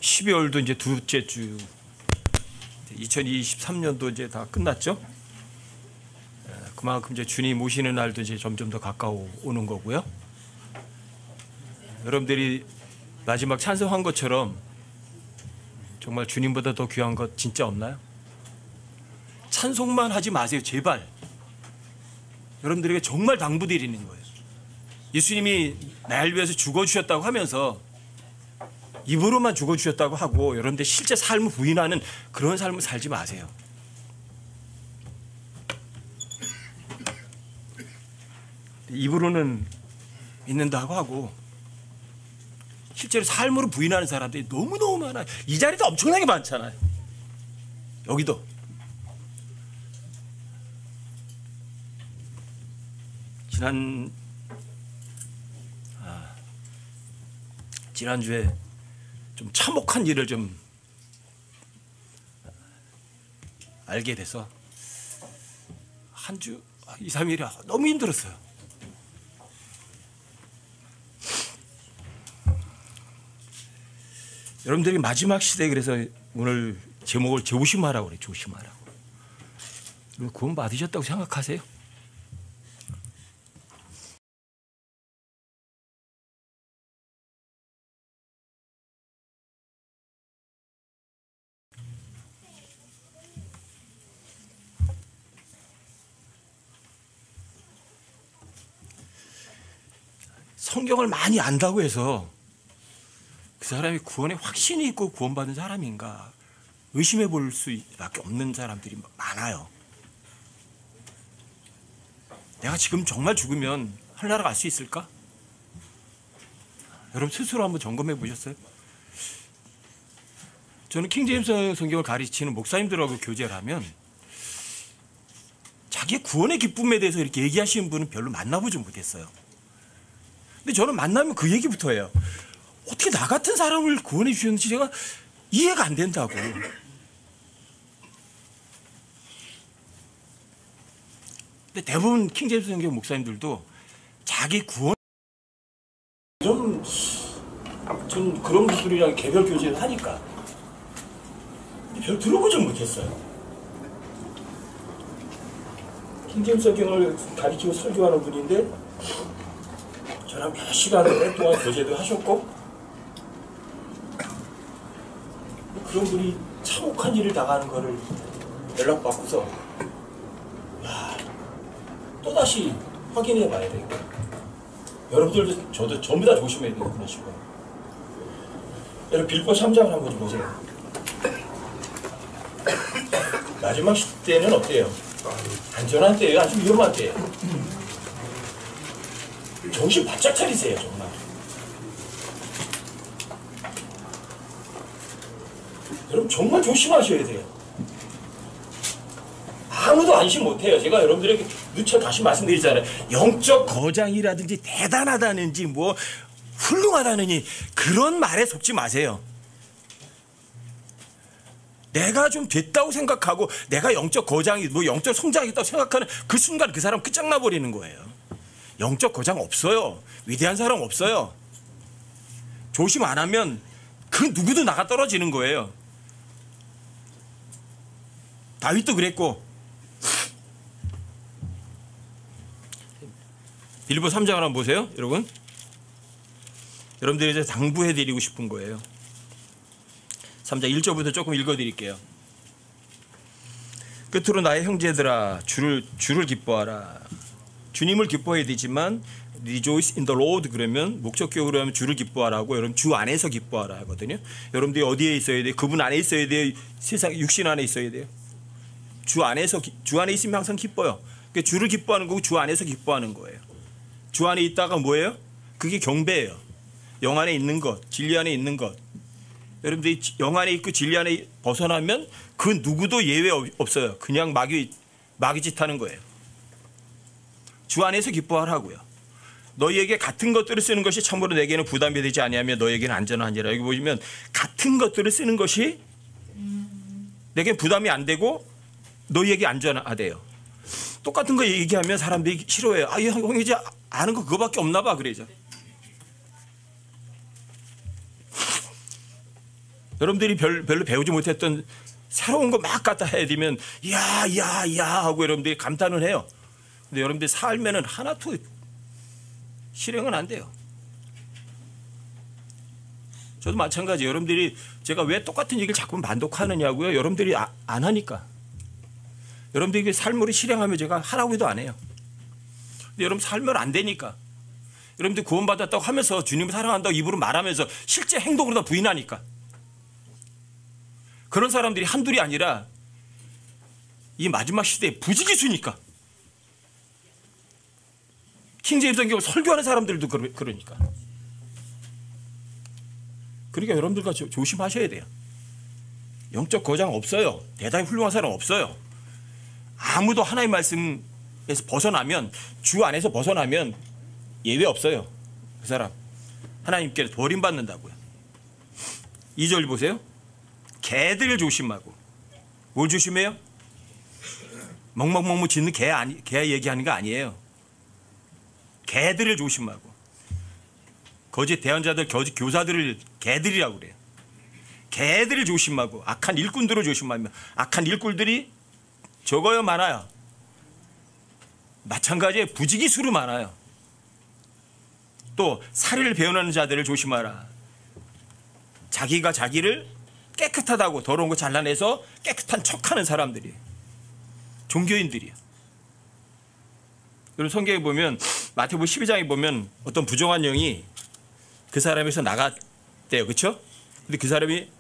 12월도 이제 둘째 주, 2023년도 이제 다 끝났죠. 그만큼 이제 주님 오시는 날도 이제 점점 더 가까워 오는 거고요. 여러분들이 마지막 찬송한 것처럼 정말 주님보다 더 귀한 것 진짜 없나요? 찬송만 하지 마세요, 제발. 여러분들에게 정말 당부드리는 거예요. 예수님이 날 위해서 죽어주셨다고 하면서 입으로만 죽어주셨다고 하고 여러분들 실제 삶을 부인하는 그런 삶을 살지 마세요. 입으로는 믿는다고 하고 실제로 삶으로 부인하는 사람들이 너무너무 많아요. 이 자리도 엄청나게 많잖아요. 여기도. 지난주에 좀 참혹한 일을 좀 알게 돼서 한 주, 2, 3일이 너무 힘들었어요. 여러분들이 마지막 시대에 그래서 오늘 제목을 조심하라고 그래요. 조심하라고. 구원 받으셨다고 생각하세요? 성경을 많이 안다고 해서 그 사람이 구원에 확신이 있고 구원받은 사람인가 의심해 볼 수밖에 없는 사람들이 많아요. 내가 지금 정말 죽으면 하늘나라 갈 수 있을까? 여러분 스스로 한번 점검해 보셨어요? 저는 킹제임스 성경을 가르치는 목사님들하고 교제를 하면 자기의 구원의 기쁨에 대해서 이렇게 얘기하시는 분은 별로 만나보지 못했어요. 근데 저는 만나면 그 얘기부터 해요. 어떻게 나 같은 사람을 구원해 주셨는지 제가 이해가 안 된다고. 근데 대부분 킹제임스 성경 목사님들도 자기 구원 전 그런 분들이랑 개별 교제를 하니까 별 들어보지 못했어요. 킹제임스 성경을 가르치고 설교하는 분인데 저랑 몇 시간 동안 교제도 하셨고 그런 분이 참혹한 일을 당하는 거를 연락받고서 또다시 확인해 봐야 되겠다. 여러분들도 저도 전부 다 조심해야 돼요. 그런 식으로. 여러분 빌보 3장을 한번 보세요. 마지막 시대는 어때요? 안전한 때예요? 아주 위험한 때예요? 정신 바짝 차리세요. 정말. 여러분 정말 조심하셔야 돼요. 아무도 안심 못해요. 제가 여러분들에게 누차 다시 말씀드리잖아요. 영적 거장이라든지 대단하다는지 뭐 훌륭하다느니 그런 말에 속지 마세요. 내가 좀 됐다고 생각하고 내가 영적 거장이 뭐 영적 성장이 있다고 생각하는 그 순간 그 사람 끝장나 버리는 거예요. 영적 거장 없어요. 위대한 사람 없어요. 조심 안 하면 그 누구도 나가 떨어지는 거예요. 다윗도 그랬고. 빌보 3장을 한번 보세요. 여러분. 여러분들이 이제 당부해드리고 싶은 거예요. 3장 1절부터 조금 읽어드릴게요. 끝으로 나의 형제들아 주를 기뻐하라. 주님을 기뻐해야 되지만 rejoice in the Lord 그러면 목적격으로 하면 주를 기뻐하라고 여러분 주 안에서 기뻐하라 하거든요. 여러분들이 어디에 있어야 돼요? 그분 안에 있어야 돼요? 세상 육신 안에 있어야 돼요? 주 안에 있으면 항상 기뻐요. 그러니까 주를 기뻐하는 거고 주 안에서 기뻐하는 거예요. 주 안에 있다가 뭐예요? 그게 경배예요. 영 안에 있는 것, 진리 안에 있는 것. 여러분들이 영 안에 있고 진리 안에 벗어나면 그 누구도 예외 없어요. 그냥 마귀짓 하는 거예요. 주 안에서 기뻐하라고요. 너희에게 같은 것들을 쓰는 것이 참으로 내게는 부담이 되지 아니하며 너희에게는 안전하니라. 여기 보시면 같은 것들을 쓰는 것이 내게 부담이 안 되고 너희에게 안전하대요. 똑같은 거 얘기하면 사람들이 싫어해요. 아, 형 이제 아는 거 그거밖에 없나 봐 그러죠. 여러분들이 별로 배우지 못했던 새로운 거 막 갖다 해야 되면 야 하고 여러분들이 감탄을 해요. 근데 여러분들 살면은 하나도 실행은 안 돼요. 저도 마찬가지. 여러분들이 제가 왜 똑같은 얘기를 자꾸 반복하느냐고요. 여러분들이 안 하니까. 여러분들이 삶으로 실행하면 제가 하라고 해도 안 해요. 근데 여러분 살면 안 되니까. 여러분들 구원받았다고 하면서 주님을 사랑한다고 입으로 말하면서 실제 행동으로 다 부인하니까. 그런 사람들이 한둘이 아니라 이 마지막 시대에 부지기수니까. 킹제임스 성경을 설교하는 사람들도 그러니까. 그러니까 여러분들과 조심하셔야 돼요. 영적 거장 없어요. 대단히 훌륭한 사람 없어요. 아무도 하나님의 말씀에서 벗어나면, 주 안에서 벗어나면 예외 없어요. 그 사람 하나님께 버림받는다고요. 2절 보세요. 개들을 조심하고. 뭘 조심해요? 멍멍멍멍 짖는 개 얘기하는 거 아니에요. 개들을 조심하고. 거짓 대언자들, 거짓 교사들을 개들이라고 그래요. 개들을 조심하고 악한 일꾼들을 조심하며. 악한 일꾼들이 적어요, 많아요? 마찬가지에 부지기수로 많아요. 또 살을 배운하는 자들을 조심하라. 자기가 자기를 깨끗하다고 더러운 거 잘라내서 깨끗한 척하는 사람들이, 종교인들이요. 여러분 성경에 보면, 마태복음 12장에 보면 어떤 부정한 영이 그 사람에서 나갔대요. 그렇죠? 근데 그 사람이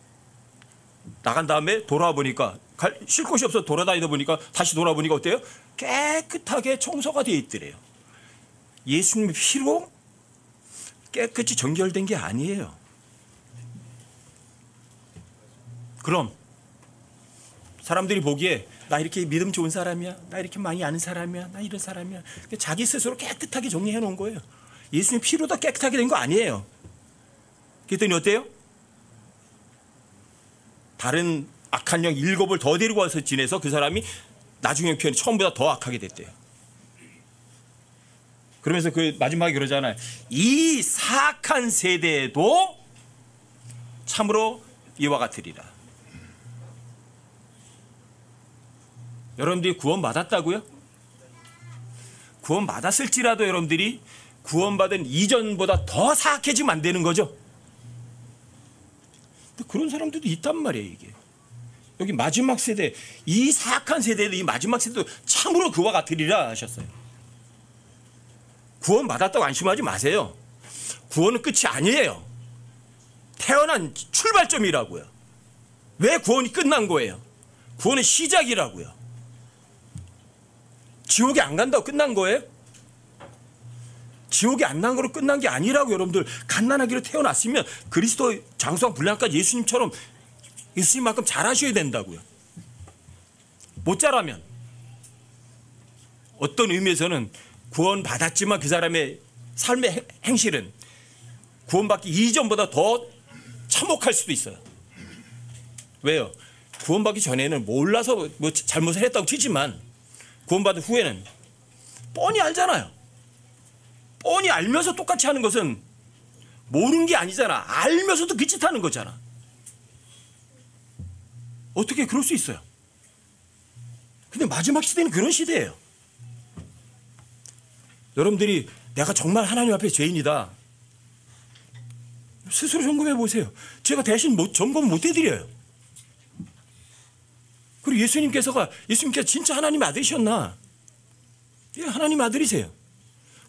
나간 다음에 돌아와 보니까, 쉴 곳이 없어서 돌아다니다 보니까, 다시 돌아보니까 어때요? 깨끗하게 청소가 되어 있더래요. 예수님의 피로 깨끗이 정결된 게 아니에요. 그럼 사람들이 보기에 나 이렇게 믿음 좋은 사람이야, 나 이렇게 많이 아는 사람이야, 나 이런 사람이야, 자기 스스로 깨끗하게 정리해 놓은 거예요. 예수님 피로 다 깨끗하게 된 거 아니에요. 그랬더니 어때요? 다른 악한 영 7을 더 데리고 와서 지내서 그 사람이 나중에 표현이 처음보다 더 악하게 됐대요. 그러면서 그 마지막에 그러잖아요. 이 사악한 세대에도 참으로 이와 같으리라. 여러분들이 구원받았다고요? 구원받았을지라도 여러분들이 구원받은 이전보다 더 사악해지면 안 되는 거죠. 근데 그런 사람들도 있단 말이에요. 이게 여기 마지막 세대, 이 사악한 세대도, 이 마지막 세대도 참으로 그와 같으리라 하셨어요. 구원받았다고 안심하지 마세요. 구원은 끝이 아니에요. 태어난 출발점이라고요. 왜 구원이 끝난 거예요? 구원은 시작이라고요. 지옥에 안 간다고 끝난 거예요? 지옥에 안 난 거로 끝난 게 아니라고. 여러분들 갓난아기로 태어났으면 그리스도 장수왕 분량까지 예수님처럼, 예수님만큼 잘하셔야 된다고요. 못 잘하면 어떤 의미에서는 구원받았지만 그 사람의 삶의 행실은 구원받기 이전보다 더 참혹할 수도 있어요. 왜요? 구원받기 전에는 몰라서 뭐 잘못을 했다고 치지만 구원받은 후에는 뻔히 알잖아요. 뻔히 알면서 똑같이 하는 것은 모르는 게 아니잖아. 알면서도 그 짓 하는 거잖아. 어떻게 그럴 수 있어요? 근데 마지막 시대는 그런 시대예요. 여러분들이 내가 정말 하나님 앞에 죄인이다, 스스로 점검해 보세요. 제가 대신 점검 못 해드려요. 그리고 예수님께서 진짜 하나님의 아들이셨나? 예, 하나님의 아들이세요.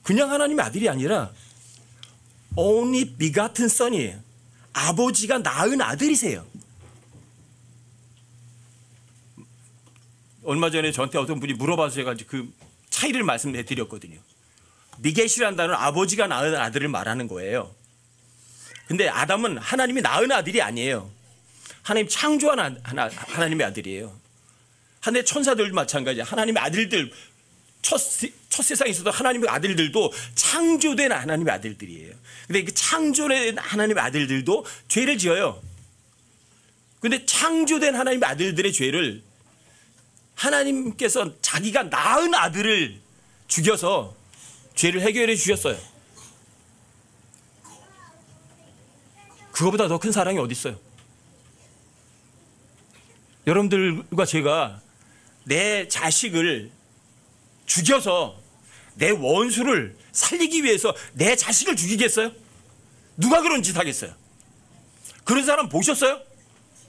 그냥 하나님의 아들이 아니라 only begotten son이에요. 아버지가 낳은 아들이세요. 얼마 전에 저한테 어떤 분이 물어봐서 제가 그 차이를 말씀해 드렸거든요. 미겟이라는 단어는 아버지가 낳은 아들을 말하는 거예요. 근데 아담은 하나님이 낳은 아들이 아니에요. 하나님 창조한 하나님의 아들이에요. 하늘의 천사들 마찬가지야. 하나님의 아들들, 첫 세상에 있어도 하나님의 아들들도 창조된 하나님의 아들들이에요. 근데 그 창조된 하나님의 아들들도 죄를 지어요. 근데 창조된 하나님의 아들들의 죄를 하나님께서 자기가 낳은 아들을 죽여서 죄를 해결해 주셨어요. 그거보다 더 큰 사랑이 어디 있어요? 여러분들과 제가 내 자식을 죽여서 내 원수를 살리기 위해서 내 자식을 죽이겠어요? 누가 그런 짓 하겠어요? 그런 사람 보셨어요?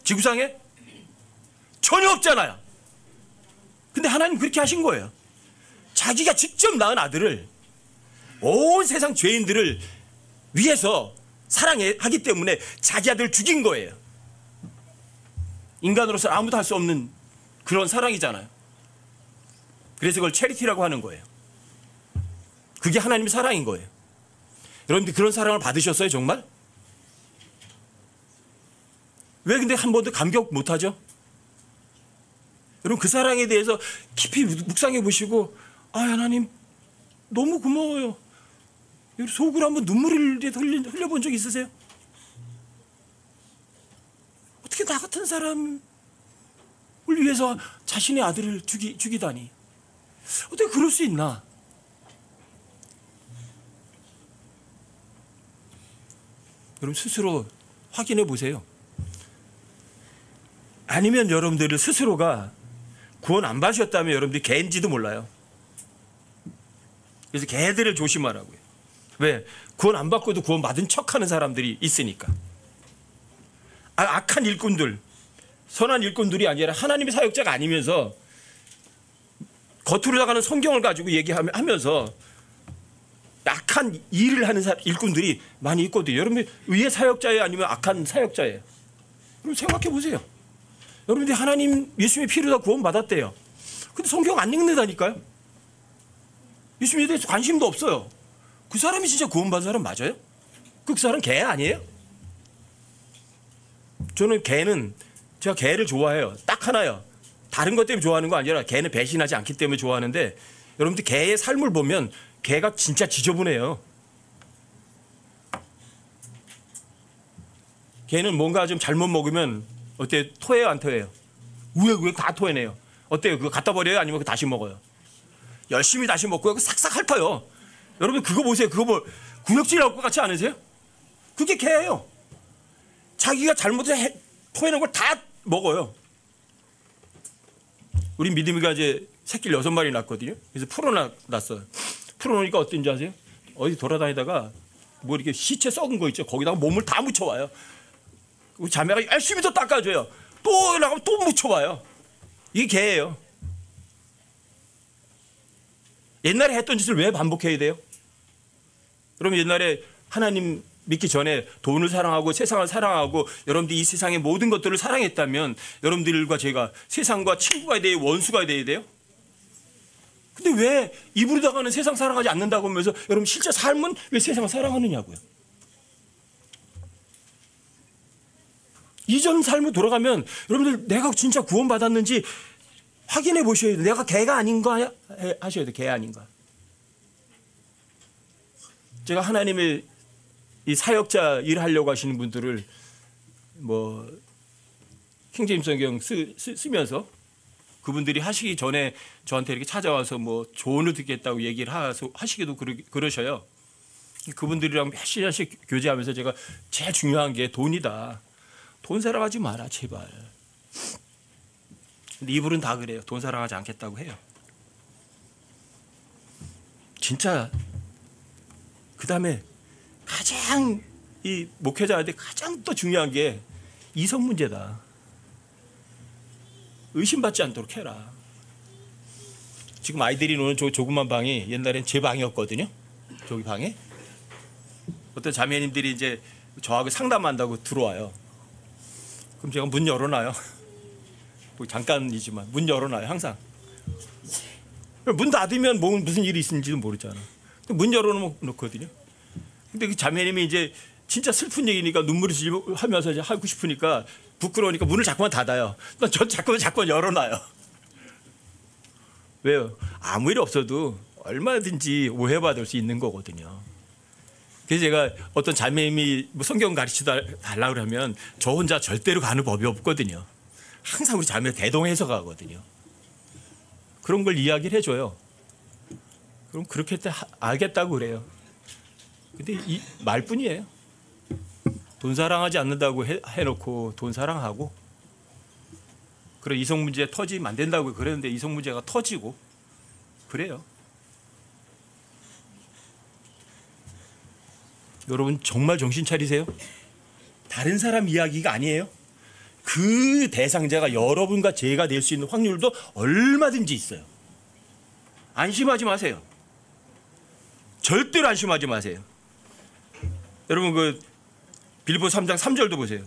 지구상에? 전혀 없잖아요. 근데 하나님 그렇게 하신 거예요. 자기가 직접 낳은 아들을 온 세상 죄인들을 위해서 사랑하기 때문에 자기 아들을 죽인 거예요. 인간으로서 아무도 할 수 없는 그런 사랑이잖아요. 그래서 그걸 체리티라고 하는 거예요. 그게 하나님의 사랑인 거예요. 여러분들 그런 사랑을 받으셨어요, 정말? 왜 근데 한 번도 감격 못하죠? 여러분 그 사랑에 대해서 깊이 묵상해 보시고, 아 하나님 너무 고마워요. 속으로 한번 눈물을 흘려본 적 있으세요? 어떻게 나 같은 사람을 위해서 자신의 아들을 죽이다니. 어떻게 그럴 수 있나? 여러분 스스로 확인해 보세요. 아니면 여러분들 스스로가 구원 안 받으셨다면 여러분들이 개인지도 몰라요. 그래서 개들을 조심하라고요. 왜? 구원 안 받고도 구원 받은 척하는 사람들이 있으니까. 악한 일꾼들, 선한 일꾼들이 아니라 하나님의 사역자가 아니면서 겉으로 나가는 성경을 가지고 얘기하면서 악한 일을 하는 일꾼들이 많이 있거든요. 여러분들 의의 사역자예요? 아니면 악한 사역자예요? 여러분 생각해 보세요. 여러분들이 하나님 예수님의 피로 다 구원 받았대요. 근데 성경 안 읽는다니까요. 예수님에 대해서 관심도 없어요. 그 사람이 진짜 구원받은 사람 맞아요? 그 사람 개 아니에요? 저는 제가 개를 좋아해요. 딱 하나요. 다른 것 때문에 좋아하는 거 아니라 개는 배신하지 않기 때문에 좋아하는데, 여러분들 개의 삶을 보면 개가 진짜 지저분해요. 개는 뭔가 좀 잘못 먹으면 어때요? 토해요, 안 토해요? 왜 다 토해내요? 어때요? 그거 갖다 버려요? 아니면 다시 먹어요? 열심히 다시 먹고요. 싹싹 핥아요. 여러분 그거 보세요. 그거 뭐 구역질 나올 것 같지 않으세요? 그게 개예요. 자기가 잘못해서 토해낸 걸 다 먹어요. 우리 믿음이가 이제 새끼를 6마리 낳았거든요. 그래서 풀어놨어요. 풀어놓으니까 어떤지 아세요? 어디 돌아다니다가 뭐 이렇게 시체 썩은 거 있죠. 거기다가 몸을 다 묻혀와요. 우리 자매가 열심히 또 닦아줘요. 또 나가면 또 묻혀와요. 이게 개예요. 옛날에 했던 짓을 왜 반복해야 돼요? 그럼 옛날에 하나님 믿기 전에 돈을 사랑하고 세상을 사랑하고 여러분들이 이 세상의 모든 것들을 사랑했다면 여러분들과 제가 세상과 친구가 돼야 원수가 돼야 돼요? 근데 왜 입으로 다가는 세상 사랑하지 않는다고 하면서 여러분 실제 삶은 왜 세상을 사랑하느냐고요? 이전 삶으로 돌아가면 여러분들 내가 진짜 구원받았는지 확인해 보셔야 돼요. 내가 개가 아닌가 하셔야 돼요. 개 아닌가. 제가 하나님의 이 사역자 일하려고 하시는 분들을 뭐 킹제임스 성경 쓰면서 그분들이 하시기 전에 저한테 이렇게 찾아와서 뭐 조언을 듣겠다고 얘기를 하시기도 그러셔요. 그분들이랑 몇 시간씩 교제하면서 제가 제일 중요한 게 돈이다. 돈 사랑하지 마라 제발. 근데 이분은 다 그래요. 돈 사랑하지 않겠다고 해요. 진짜 그 다음에 가장 이 목회자한테 가장 또 중요한 게 이성 문제다. 의심받지 않도록 해라. 지금 아이들이 노는 저 조그만 방이 옛날엔 제 방이었거든요. 저기 방에 어떤 자매님들이 이제 저하고 상담한다고 들어와요. 그럼 제가 문 열어놔요. 뭐 잠깐이지만 문 열어놔요. 항상. 문 닫으면 뭐 무슨 일이 있는지도 모르잖아. 문 열어놓거든요. 근데 그 자매님이 이제 진짜 슬픈 얘기니까 눈물이 하면서 이제 하고 싶으니까 부끄러우니까 문을 자꾸만 닫아요. 저 자꾸만 열어놔요. 왜요? 아무 일 없어도 얼마든지 오해받을 수 있는 거거든요. 그래서 제가 어떤 자매님이 뭐 성경 가르쳐 달라고 그러면 저 혼자 절대로 가는 법이 없거든요. 항상 우리 자매 대동해서 가거든요. 그런 걸 이야기를 해줘요. 그럼 그렇게 알겠다고 그래요. 근데 이 말뿐이에요. 돈 사랑하지 않는다고 해놓고 돈 사랑하고 그래 이성 문제 터지면 안 된다고 그랬는데 이성 문제가 터지고 그래요. 여러분 정말 정신 차리세요. 다른 사람 이야기가 아니에요. 그 대상자가 여러분과 제가 될 수 있는 확률도 얼마든지 있어요. 안심하지 마세요. 절대로 안심하지 마세요. 여러분 그 빌립보 3장 3절도 보세요.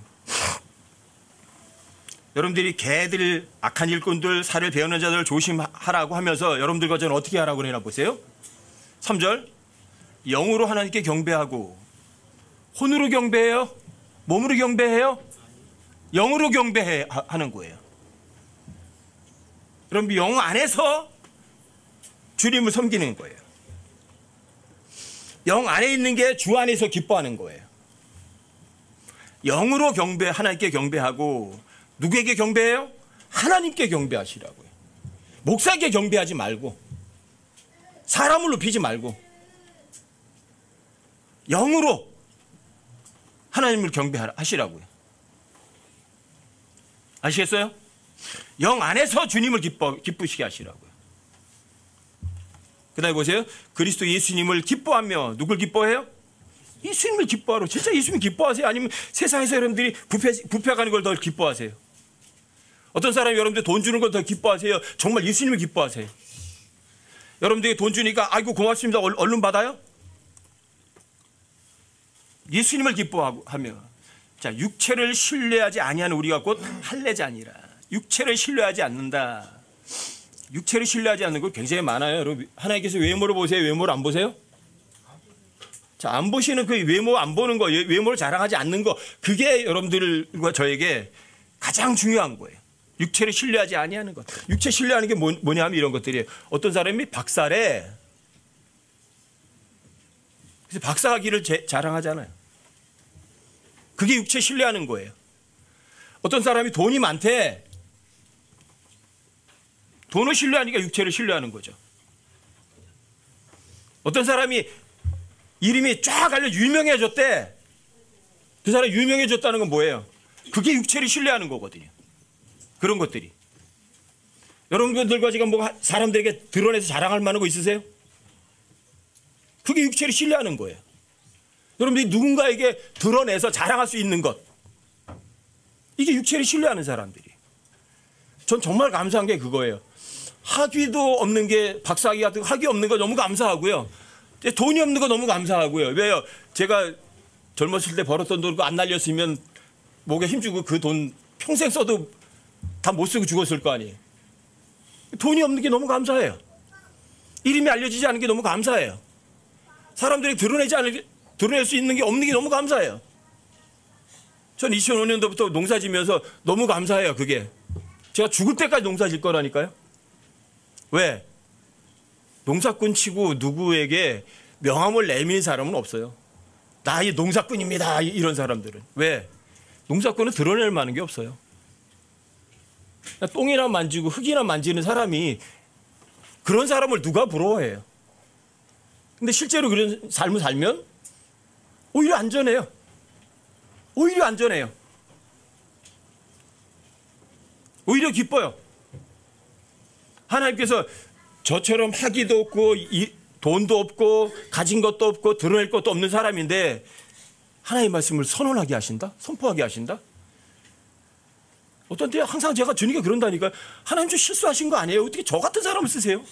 여러분들이 개들, 악한 일꾼들, 살을 베어는 자들 조심하라고 하면서 여러분들과 저는 어떻게 하라고 해나 보세요. 3절 영으로 하나님께 경배하고 혼으로 경배해요? 몸으로 경배해요? 영으로 경배하는 거예요. 여러분 영 안에서 주님을 섬기는 거예요. 영 안에 있는 게 주 안에서 기뻐하는 거예요. 영으로 하나님께 경배하고 누구에게 경배해요? 하나님께 경배하시라고요. 목사에게 경배하지 말고 사람을 높이지 말고 영으로 하나님을 경배하시라고요. 아시겠어요? 영 안에서 주님을 기쁘시게 하시라고요. 그 다음에 보세요. 그리스도 예수님을 기뻐하며 누굴 기뻐해요? 예수님을 기뻐하러. 진짜 예수님 기뻐하세요? 아니면 세상에서 여러분들이 부패가는 걸 더 기뻐하세요? 어떤 사람이 여러분들 돈 주는 걸 더 기뻐하세요? 정말 예수님을 기뻐하세요? 여러분들이 돈 주니까 아이고 고맙습니다. 얼른 받아요? 예수님을 기뻐하며 자 육체를 신뢰하지 아니하는 우리가 곧 할례자니라. 육체를 신뢰하지 않는다. 육체를 신뢰하지 않는 거 굉장히 많아요. 여러분 하나님께서 외모를 보세요? 외모를 안 보세요? 자, 안 보시는 그 외모 안 보는 거, 외모를 자랑하지 않는 거, 그게 여러분들과 저에게 가장 중요한 거예요. 육체를 신뢰하지 아니하는 것. 육체 신뢰하는 게 뭐냐 하면 이런 것들이에요. 어떤 사람이 박사래. 그래서 박사학위를 자랑하잖아요. 그게 육체 신뢰하는 거예요. 어떤 사람이 돈이 많대. 돈을 신뢰하니까 육체를 신뢰하는 거죠. 어떤 사람이 이름이 쫙 알려 유명해졌대. 그 사람이 유명해졌다는 건 뭐예요? 그게 육체를 신뢰하는 거거든요. 그런 것들이. 여러분들과 지금 뭐 사람들에게 드러내서 자랑할 만한 거 있으세요? 그게 육체를 신뢰하는 거예요. 여러분들이 누군가에게 드러내서 자랑할 수 있는 것. 이게 육체를 신뢰하는 사람들이. 전 정말 감사한 게 그거예요. 학위도 없는 게 박사학위 같은 거 학위 없는 거 너무 감사하고요. 돈이 없는 거 너무 감사하고요. 왜요? 제가 젊었을 때 벌었던 돈 안 날렸으면 목에 힘주고 그 돈 평생 써도 다 못 쓰고 죽었을 거 아니에요. 돈이 없는 게 너무 감사해요. 이름이 알려지지 않은 게 너무 감사해요. 사람들이 드러낼 수 있는 게 없는 게 너무 감사해요. 전 2005년도부터 농사 지면서 너무 감사해요. 그게. 제가 죽을 때까지 농사 질 거라니까요. 왜? 농사꾼 치고 누구에게 명함을 내밀 사람은 없어요. 나 이 농사꾼입니다. 이런 사람들은. 왜? 농사꾼은 드러낼 만한 게 없어요. 똥이나 만지고 흙이나 만지는 사람이 그런 사람을 누가 부러워해요. 근데 실제로 그런 삶을 살면 오히려 안전해요. 오히려 안전해요. 오히려 기뻐요. 하나님께서 저처럼 학위도 없고 돈도 없고 가진 것도 없고 드러낼 것도 없는 사람인데 하나님의 말씀을 선언하게 하신다? 선포하게 하신다? 어떤 때 항상 제가 주님께 그런다니까. 하나님 좀 실수하신 거 아니에요? 어떻게 저 같은 사람을 쓰세요?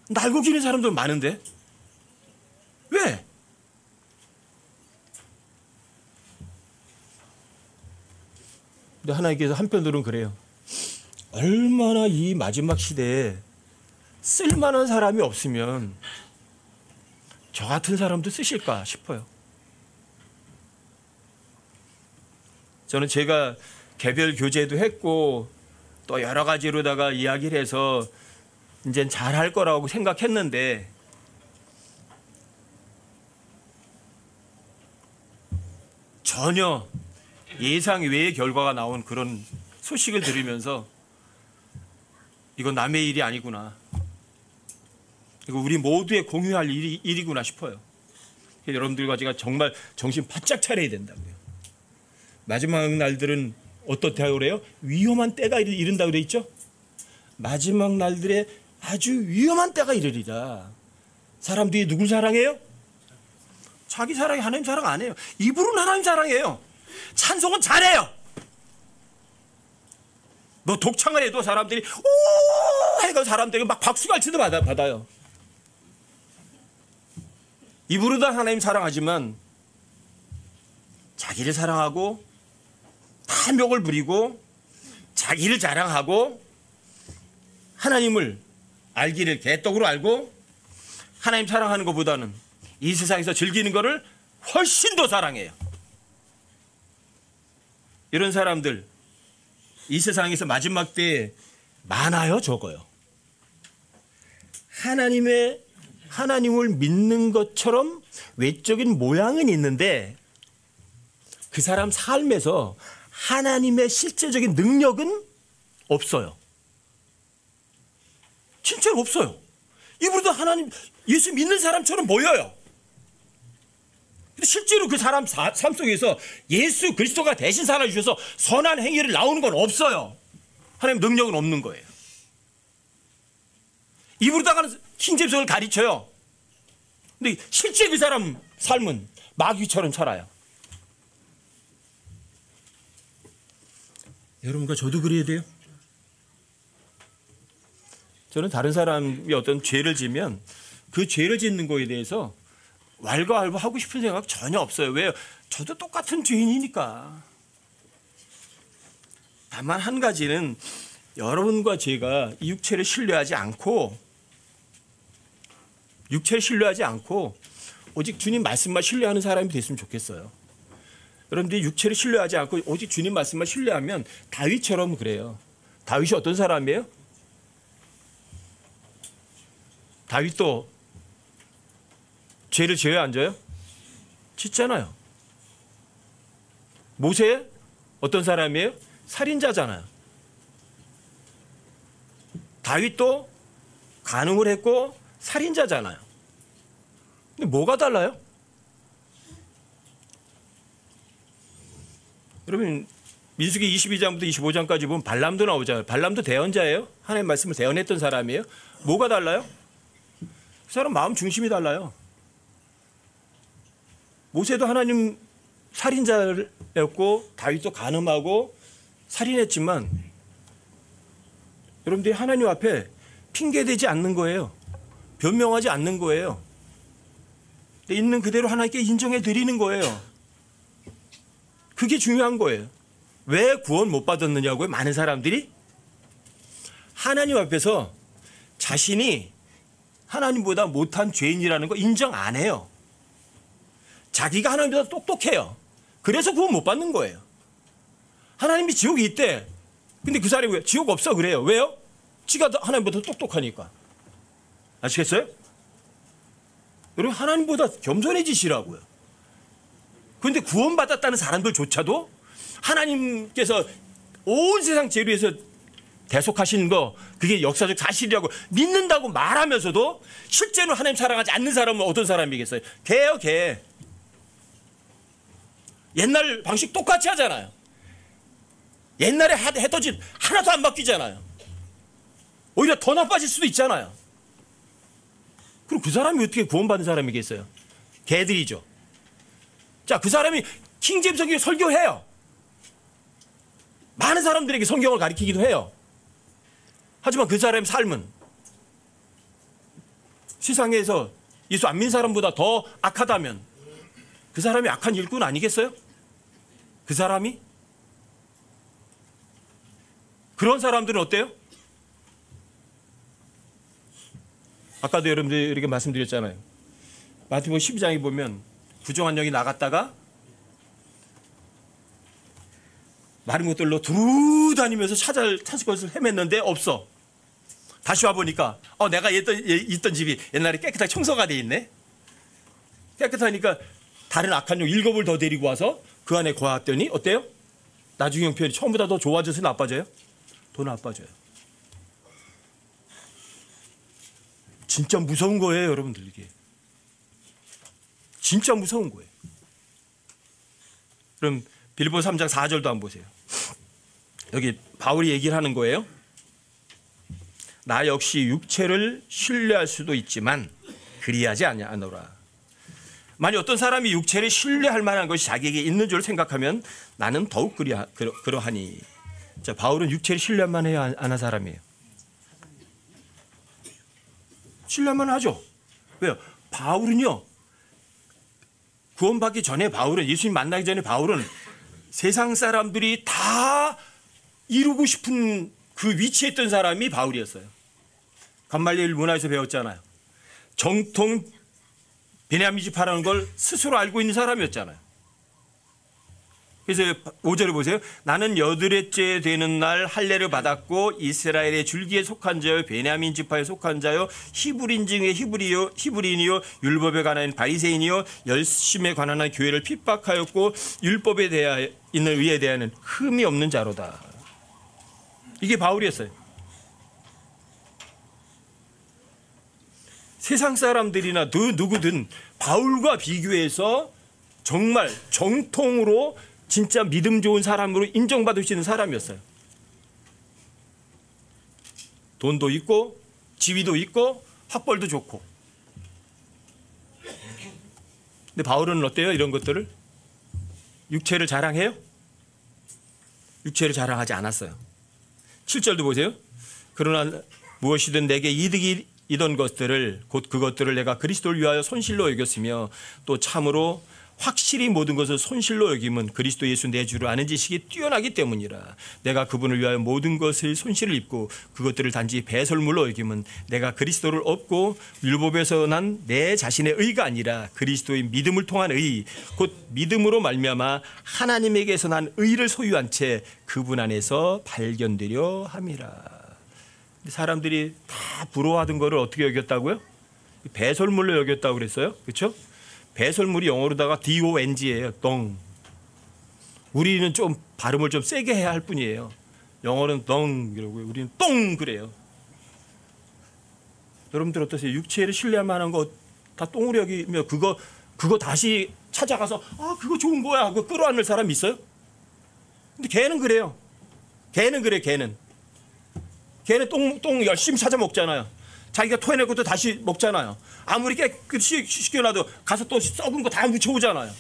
날고 기는 사람들 많은데 왜? 근데 하나님께서 한편으로는 그래요. 얼마나 이 마지막 시대에 쓸만한 사람이 없으면 저 같은 사람도 쓰실까 싶어요. 저는 제가 개별 교제도 했고 또 여러 가지로다가 이야기를 해서 이제 잘할 거라고 생각했는데 전혀 예상 외의 결과가 나온 그런 소식을 들으면서 이건 남의 일이 아니구나. 이거 우리 모두의 공유할 일이구나 싶어요. 여러분들과 제가 정말 정신 바짝 차려야 된다고요. 마지막 날들은 어떻다고 그래요? 위험한 때가 이른다고 그래 있죠? 마지막 날들에 아주 위험한 때가 이르리라. 사람들이 누굴 사랑해요? 자기 사랑해. 하나님 사랑 안 해요. 입으로는 하나님 사랑해요. 찬송은 잘해요. 뭐 독창을 해도 사람들이 오 해가 사람들이 막 박수갈채도 받아요. 입으로도 하나님 사랑하지만 자기를 사랑하고 탐욕을 부리고 자기를 자랑하고 하나님을 알기를 개떡으로 알고 하나님 사랑하는 것보다는 이 세상에서 즐기는 것을 훨씬 더 사랑해요. 이런 사람들 이 세상에서 마지막 때에 많아요, 적어요? 하나님을 믿는 것처럼 외적인 모양은 있는데 그 사람 삶에서 하나님의 실제적인 능력은 없어요. 진짜로 없어요. 입으로도 하나님, 예수 믿는 사람처럼 보여요. 근데 실제로 그 사람 삶 속에서 예수 그리스도가 대신 살아주셔서 선한 행위를 나오는 건 없어요. 하나님 능력은 없는 거예요. 입으로다가는 킹제임스를 가르쳐요. 근데 실제 그 사람 삶은 마귀처럼 살아요. 여러분과 저도 그래야 돼요. 저는 다른 사람이 어떤 죄를 지면 그 죄를 짓는 거에 대해서 왈가왈부하고 싶은 생각 전혀 없어요. 왜요? 저도 똑같은 죄인이니까. 다만 한 가지는 여러분과 제가 이 육체를 신뢰하지 않고 오직 주님 말씀만 신뢰하는 사람이 됐으면 좋겠어요. 여러분들이 육체를 신뢰하지 않고 오직 주님 말씀만 신뢰하면 다윗처럼 그래요. 다윗이 어떤 사람이에요? 다윗도 죄를 지어야 안 져요? 짓잖아요. 모세 어떤 사람이에요? 살인자잖아요. 다윗도 간음을 했고 살인자잖아요. 근데 뭐가 달라요? 여러분 민수기 22장부터 25장까지 보면 발람도 나오잖아요. 발람도 대언자예요. 하나님 말씀을 대언했던 사람이에요. 뭐가 달라요? 그 사람 마음 중심이 달라요. 모세도 하나님 살인자였고 다윗도 간음하고 살인했지만 여러분들이 하나님 앞에 핑계대지 않는 거예요. 변명하지 않는 거예요. 있는 그대로 하나님께 인정해 드리는 거예요. 그게 중요한 거예요. 왜 구원 못 받았느냐고요? 많은 사람들이 하나님 앞에서 자신이 하나님보다 못한 죄인이라는 거 인정 안 해요. 자기가 하나님보다 똑똑해요. 그래서 구원 못 받는 거예요. 하나님이 지옥이 있대. 근데 그 사람이 왜 지옥 없어 그래요? 왜요? 지가 하나님보다 똑똑하니까. 아시겠어요? 여러분 하나님보다 겸손해지시라고요. 그런데 구원받았다는 사람들조차도 하나님께서 온 세상 죄를 위해서 대속하시는 거 그게 역사적 사실이라고 믿는다고 말하면서도 실제로 하나님 사랑하지 않는 사람은 어떤 사람이겠어요? 개요, 개. 옛날 방식 똑같이 하잖아요. 옛날에 했던 짓 하나도 안 바뀌잖아요. 오히려 더 나빠질 수도 있잖아요. 그럼 그 사람이 어떻게 구원받은 사람이겠어요? 개들이죠. 자, 그 사람이 킹제임스 성경에 설교해요. 많은 사람들에게 성경을 가르치기도 해요. 하지만 그 사람의 삶은 세상에서 예수 안 믿는 사람보다 더 악하다면 그 사람이 악한 일꾼 아니겠어요? 그 사람이? 그런 사람들은 어때요? 아까도 여러분들에게 말씀드렸잖아요. 마태복음 12장에 보면 부정한 영이 나갔다가 마른 것들로 두루 다니면서 찾을 것을 헤맸는데 없어. 다시 와보니까 내가 있던 집이 옛날에 깨끗하게 청소가 돼 있네. 깨끗하니까 다른 악한 용 7을 더 데리고 와서 그 안에 거하더니 어때요? 나중에 형편이 처음보다 더 좋아져서 나빠져요? 더 나빠져요. 진짜 무서운 거예요, 여러분들. 이게 진짜 무서운 거예요. 그럼 빌립보 3장 4절도 한번 보세요. 여기 바울이 얘기를 하는 거예요. 나 역시 육체를 신뢰할 수도 있지만 그리하지 아니하노라. 만약 어떤 사람이 육체를 신뢰할 만한 것이 자기에게 있는 줄 생각하면 나는 더욱 그러하니. 자, 바울은 육체를 신뢰할 만해야 안 한 사람이에요. 신뢰만 하죠. 왜요? 바울은요, 구원받기 전에 바울은, 예수님 만나기 전에 바울은 세상 사람들이 다 이루고 싶은 그 위치에 있던 사람이 바울이었어요. 감말리엘 문화에서 배웠잖아요. 정통 베냐민 지파라는 걸 스스로 알고 있는 사람이었잖아요. 그래서 5절에 보세요. 나는 여드렛째 되는 날 할례를 받았고 이스라엘의 줄기에 속한 자요 베냐민 지파에 속한 자요 히브리인 중에 히브리인이요 율법에 관한 바리새인이요 열심에 관한 한 교회를 핍박하였고 율법에 대하여 있는 의에 대하여는 흠이 없는 자로다. 이게 바울이었어요. 세상 사람들이나 누구든 바울과 비교해서 정말 정통으로 진짜 믿음 좋은 사람으로 인정받을 수 있는 사람이었어요. 돈도 있고 지위도 있고 학벌도 좋고. 근데 바울은 어때요? 이런 것들을? 육체를 자랑해요? 육체를 자랑하지 않았어요. 7절도 보세요. 그러나 무엇이든 내게 이득이 이던 것들을 곧 그것들을 내가 그리스도를 위하여 손실로 여겼으며 또 참으로 확실히 모든 것을 손실로 여김은 그리스도 예수 내 주를 아는 지식이 뛰어나기 때문이라. 내가 그분을 위하여 모든 것을 손실을 입고 그것들을 단지 배설물로 여김은 내가 그리스도를 얻고 율법에서 난 내 자신의 의가 아니라 그리스도의 믿음을 통한 의 곧 믿음으로 말미암아 하나님에게서 난 의를 소유한 채 그분 안에서 발견되려 함이라. 사람들이 다 부러워하던 것을 어떻게 여겼다고요? 배설물로 여겼다고 그랬어요. 그렇죠? 배설물이 영어로다가 DONG예요. 덩. 우리는 좀 발음을 좀 세게 해야 할 뿐이에요. 영어는 덩 이러고요. 우리는 똥 그래요. 여러분들 어떠세요? 육체를 신뢰할 만한 거 다 똥으로 여기며 그거 다시 찾아가서 그거 좋은 거야 하고 끌어안을 사람 있어요? 근데 걔는 그래요. 걔는 그래. 걔는 똥 열심히 찾아 먹잖아요. 자기가 토해낼 것도 다시 먹잖아요. 아무리 깨끗이 시켜놔도 가서 또 썩은 거 다 묻혀오잖아요.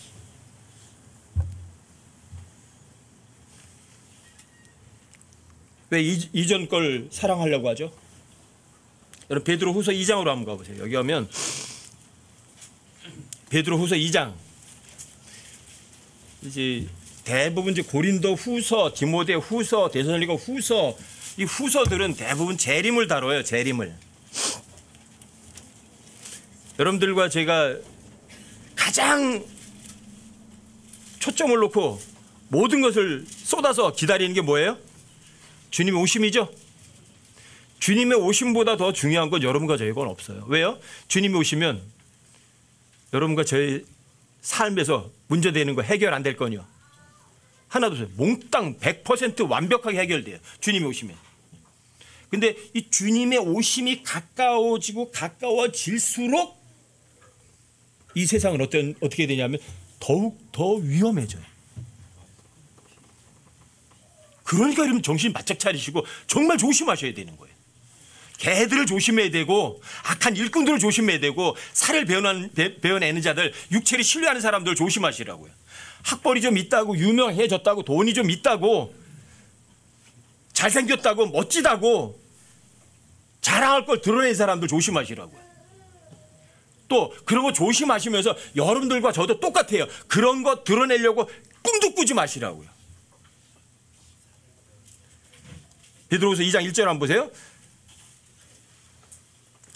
왜 이전 걸 사랑하려고 하죠? 여러분 베드로후서 2장으로 한번 가보세요. 여기 오면 베드로후서 2장 이제 대부분 이제 고린도 후서, 디모데 후서, 데살로니가 후서 이 후서들은 대부분 재림을 다뤄요. 재림을. 여러분들과 제가 가장 초점을 놓고 모든 것을 쏟아서 기다리는 게 뭐예요? 주님의 오심이죠. 주님의 오심보다 더 중요한 건 여러분과 저희건 없어요. 왜요? 주님이 오시면 여러분과 저희 삶에서 문제되는 거 해결 안 될 거요. 하나도 없어요. 몽땅 100% 완벽하게 해결돼요. 주님이 오시면. 근데 이 주님의 오심이 가까워지고 가까워질수록 이 세상은 어떻게 되냐면 더욱 더 위험해져요. 그러니까 여러분 정신 바짝 차리시고 정말 조심하셔야 되는 거예요. 개들을 조심해야 되고 악한 일꾼들을 조심해야 되고 살을 베어내는 자들, 육체를 신뢰하는 사람들을 조심하시라고요. 학벌이 좀 있다고 유명해졌다고 돈이 좀 있다고 잘생겼다고 멋지다고 자랑할 걸 드러낸 사람들 조심하시라고요. 또 그런 거 조심하시면서 여러분들과 저도 똑같아요. 그런 거 드러내려고 꿈도 꾸지 마시라고요. 베드로후서 2장 1절 한번 보세요.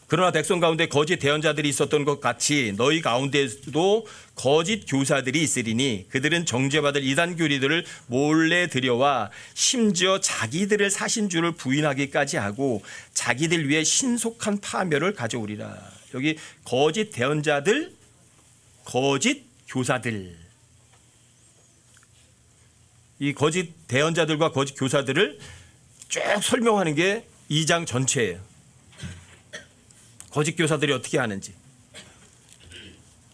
그러나 백성 가운데 거짓 대언자들이 있었던 것 같이 너희 가운데도 거짓 교사들이 있으리니 그들은 정죄받을 이단 교리들을 몰래 들여와 심지어 자기들을 사신 줄을 부인하기까지 하고 자기들 위해 신속한 파멸을 가져오리라. 여기 거짓 대언자들, 거짓 교사들. 이 거짓 대언자들과 거짓 교사들을 쭉 설명하는 게 2장 전체예요. 거짓 교사들이 어떻게 하는지.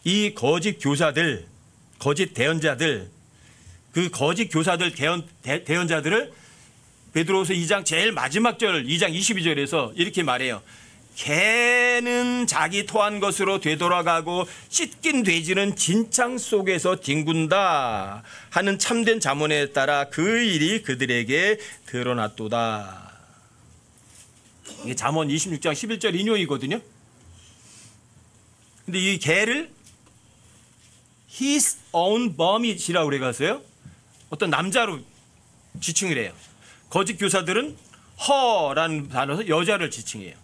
이 거짓 교사들, 거짓 대언자들, 그 거짓 교사들, 대언자들을 베드로후서 2장 제일 마지막 절 2장 22절에서 이렇게 말해요. 개는 자기 토한 것으로 되돌아가고 씻긴 돼지는 진창 속에서 뒹군다 하는 참된 잠언에 따라 그 일이 그들에게 드러났도다. 이게 잠언 26장 11절 인용이거든요. 근데 이 개를 his own vom이라고 그래가서요, 어떤 남자로 지칭을 해요. 거짓 교사들은 허라는 단어에서 여자를 지칭해요.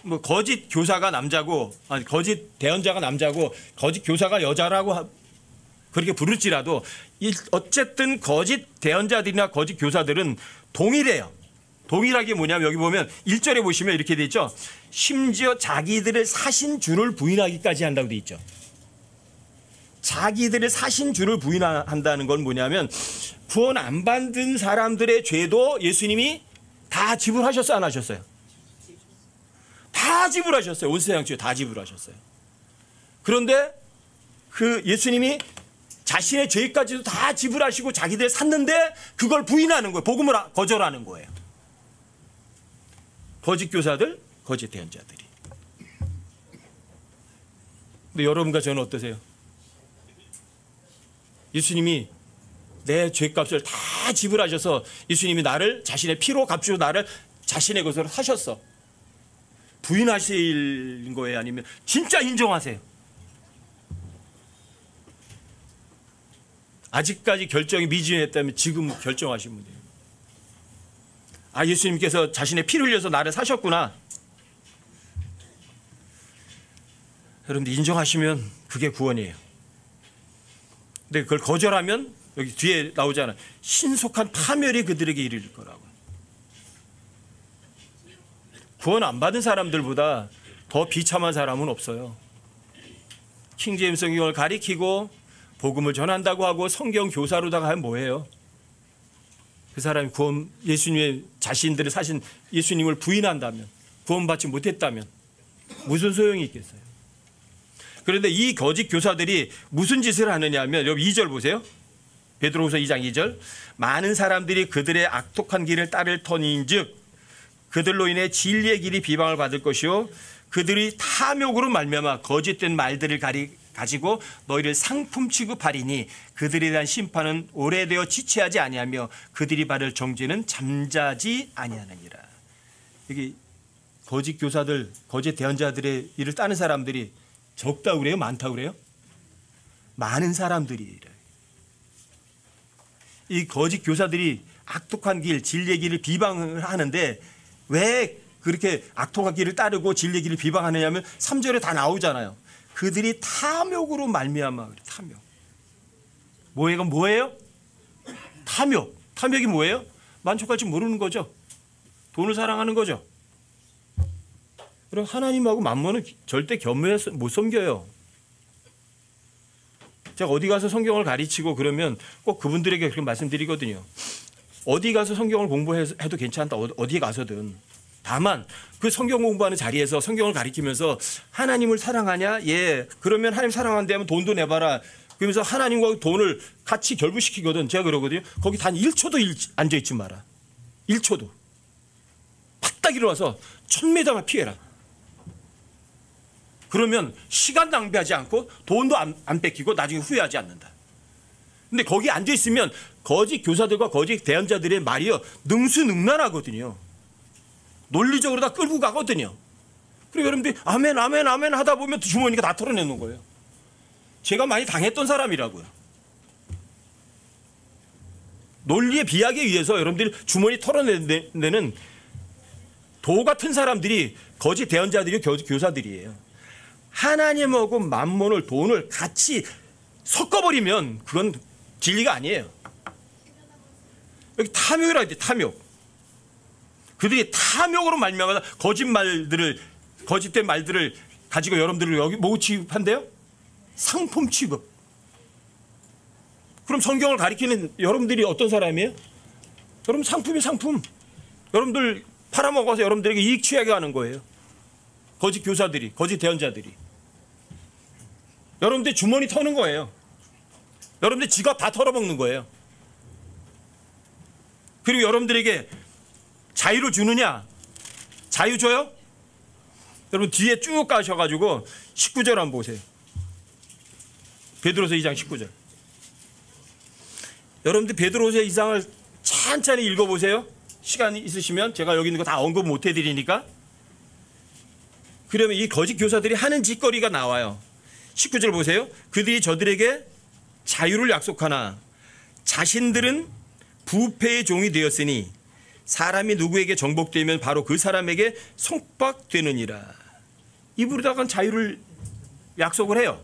뭐 거짓 교사가 남자고, 아니 거짓 대언자가 남자고 거짓 교사가 여자라고 그렇게 부를지라도 어쨌든 거짓 대언자들이나 거짓 교사들은 동일해요. 동일하게 뭐냐면 여기 보면 1절에 보시면 이렇게 돼 있죠. 심지어 자기들을 사신 주를 부인하기까지 한다고 돼 있죠. 자기들을 사신 주를 부인한다는 건 뭐냐면 구원 안 받은 사람들의 죄도 예수님이 다 지불하셨어요, 안 하셨어요? 다 지불하셨어요. 온 세상 죄 다 지불하셨어요. 그런데 그 예수님이 자신의 죄까지도 다 지불하시고 자기들 샀는데 그걸 부인하는 거예요. 복음을 거절하는 거예요. 거짓 교사들, 거짓 대언자들이. 근데 여러분과 저는 어떠세요? 예수님이 내 죄값을 다 지불하셔서 예수님이 나를 자신의 피로 값주고 나를 자신의 것으로 사셨어. 부인하실 거예요? 아니면 진짜 인정하세요? 아직까지 결정이 미진했다면 지금 결정하시면 돼요. 아, 예수님께서 자신의 피를 흘려서 나를 사셨구나. 여러분들 인정하시면 그게 구원이에요. 근데 그걸 거절하면 여기 뒤에 나오잖아요. 신속한 파멸이 그들에게 이를 거라고. 구원 안 받은 사람들보다 더 비참한 사람은 없어요. 킹제임스 성경을 가리키고 복음을 전한다고 하고 성경 교사로다가 하면 뭐예요? 그 사람이 구원, 예수님의 자신들을 사신 예수님을 부인한다면, 구원받지 못했다면 무슨 소용이 있겠어요? 그런데 이 거짓 교사들이 무슨 짓을 하느냐 하면 여기 2절 보세요. 베드로후서 2장 2절. 많은 사람들이 그들의 악독한 길을 따를 터니인즉 그들로 인해 진리의 길이 비방을 받을 것이요 그들이 탐욕으로 말미암아 거짓된 말들을 가지고 너희를 상품 취급하리니 그들에 대한 심판은 오래되어 지체하지 아니하며 그들이 받을 정죄는 잠자지 아니하느니라. 여기 거짓 교사들, 거짓 대언자들의 일을 따는 사람들이 적다고 그래요? 많다고 그래요? 많은 사람들이. 이 거짓 교사들이 악독한 길, 진리의 길을 비방을 하는데 왜 그렇게 악독한 길을 따르고 진리의 길을 비방하느냐 하면 3절에 다 나오잖아요. 그들이 탐욕으로 말미암아. 탐욕. 뭐예요? 뭐예요? 탐욕. 탐욕이 뭐예요? 만족할 줄 모르는 거죠. 돈을 사랑하는 거죠. 그럼 하나님하고 만몬은 절대 겸해서 못 섬겨요. 제가 어디 가서 성경을 가르치고 그러면 꼭 그분들에게 그렇게 말씀드리거든요. 어디 가서 성경을 공부해도 괜찮다. 어디에 가서든. 다만 그 성경 공부하는 자리에서 성경을 가르치면서 하나님을 사랑하냐? 예. 그러면 하나님 사랑한다면 돈도 내봐라. 그러면서 하나님과 돈을 같이 결부시키거든. 제가 그러거든요. 거기 단 1초도 앉아있지 마라. 1초도. 팍딱 일어나서 1000m만 피해라. 그러면 시간 낭비하지 않고 돈도 안 뺏기고 나중에 후회하지 않는다. 근데 거기 앉아있으면 거짓 교사들과 거짓 대언자들의 말이요 능수능란하거든요. 논리적으로 다 끌고 가거든요. 그리고 여러분들이 아멘 아멘 아멘 하다 보면 주머니가 다 털어내는 거예요. 제가 많이 당했던 사람이라고요. 논리에 비하기 위해서 여러분들이 주머니 털어내는 도 같은 사람들이 거짓 대언자들이 거짓 교사들이에요. 하나님하고 만몬을 돈을 같이 섞어버리면 그건 진리가 아니에요. 여기 탐욕이라 했지. 탐욕. 그들이 탐욕으로 말미암아 거짓된 말들을 가지고 여러분들을 여기 뭐 취급한대요? 상품 취급. 그럼 성경을 가리키는 여러분들이 어떤 사람이에요? 여러분 상품이 상품. 여러분들 팔아먹어서 여러분들에게 이익 취하게 하는 거예요. 거짓 교사들이, 거짓 대언자들이. 여러분들 주머니 터는 거예요. 여러분들 지갑 다 털어먹는 거예요. 그리고 여러분들에게 자유를 주느냐? 자유 줘요? 여러분 뒤에 쭉 가셔가지고 19절 한번 보세요. 베드로서 2장 19절. 여러분들 베드로서 2장을 천천히 읽어보세요. 시간이 있으시면. 제가 여기 있는 거 다 언급 못 해드리니까. 그러면 이 거짓 교사들이 하는 짓거리가 나와요. 19절 보세요. 그들이 저들에게 자유를 약속하나 자신들은 부패의 종이 되었으니 사람이 누구에게 정복되면 바로 그 사람에게 속박되느니라. 입으로다가 자유를 약속을 해요.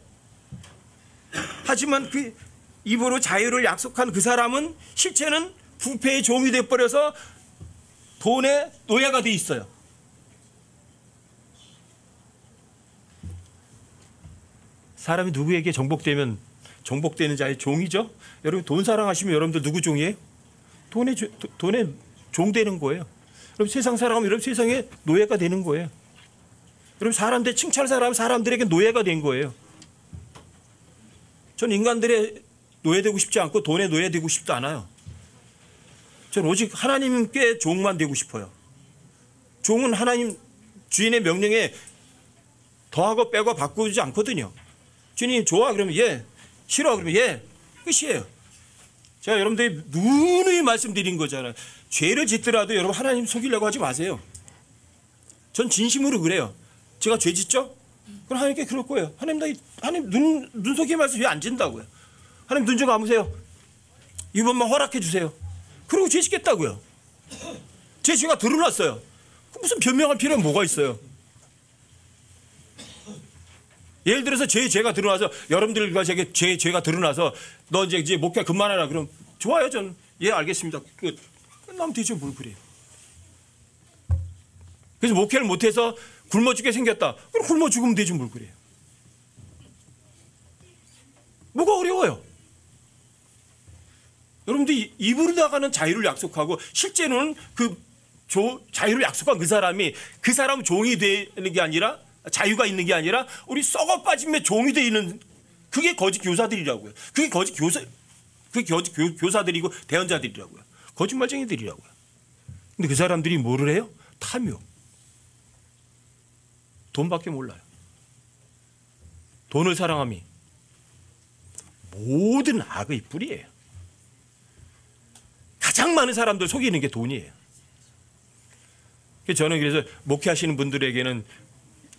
하지만 그 입으로 자유를 약속한 그 사람은 실제는 부패의 종이 되어버려서 돈의 노예가 돼 있어요. 사람이 누구에게 정복되면 정복되는 자의 종이죠. 여러분 돈 사랑하시면 여러분들 누구 종이에요? 돈의 종 되는 거예요. 여러분 세상 살아가면 여러분 세상에 노예가 되는 거예요. 여러분 사람들 칭찬을 사랑하면 사람들에게 노예가 된 거예요. 전 인간들의 노예되고 싶지 않고 돈의 노예되고 싶지 않아요. 전 오직 하나님께 종만 되고 싶어요. 종은 하나님 주인의 명령에 더하고 빼고 바꾸지 않거든요. 주님 좋아 그러면 예, 싫어 그러면 예, 끝이에요. 제가 여러분들이 누누이 말씀드린 거잖아요. 죄를 짓더라도 여러분 하나님 속이려고 하지 마세요. 전 진심으로 그래요. 제가 죄 짓죠? 그럼 하나님께 그럴 거예요. 하나님 눈속임 말씀 왜 안 진다고요? 하나님 눈 좀 감으세요. 이번만 허락해 주세요. 그러고 죄 짓겠다고요. 제 죄가 드러났어요. 무슨 변명할 필요는 뭐가 있어요? 예를 들어서 죄가 드러나서 여러분들과 죄가 드러나서 너 이제 목회 그만해라 그럼 좋아요. 전 예 알겠습니다. 끝나면 되죠. 뭘 그래요. 그래서 목회를 못해서 굶어 죽게 생겼다. 그럼 굶어 죽으면 되죠. 뭘 그래요. 뭐가 어려워요. 여러분들이 입으로 나가는 자유를 약속하고 실제로는 그 자유를 약속한 그 사람이 그 사람 종이 되는 게 아니라 자유가 있는 게 아니라 우리 썩어 빠짐에 종이 되어 있는 그게 거짓 교사들이라고요. 그게 거짓 교사들이고 대언자들이라고요. 거짓말쟁이들이라고요. 근데 그 사람들이 뭐를 해요? 탐욕. 돈밖에 몰라요. 돈을 사랑함이 모든 악의 뿌리예요. 가장 많은 사람들 속이는 게 돈이에요. 저는 그래서 목회하시는 분들에게는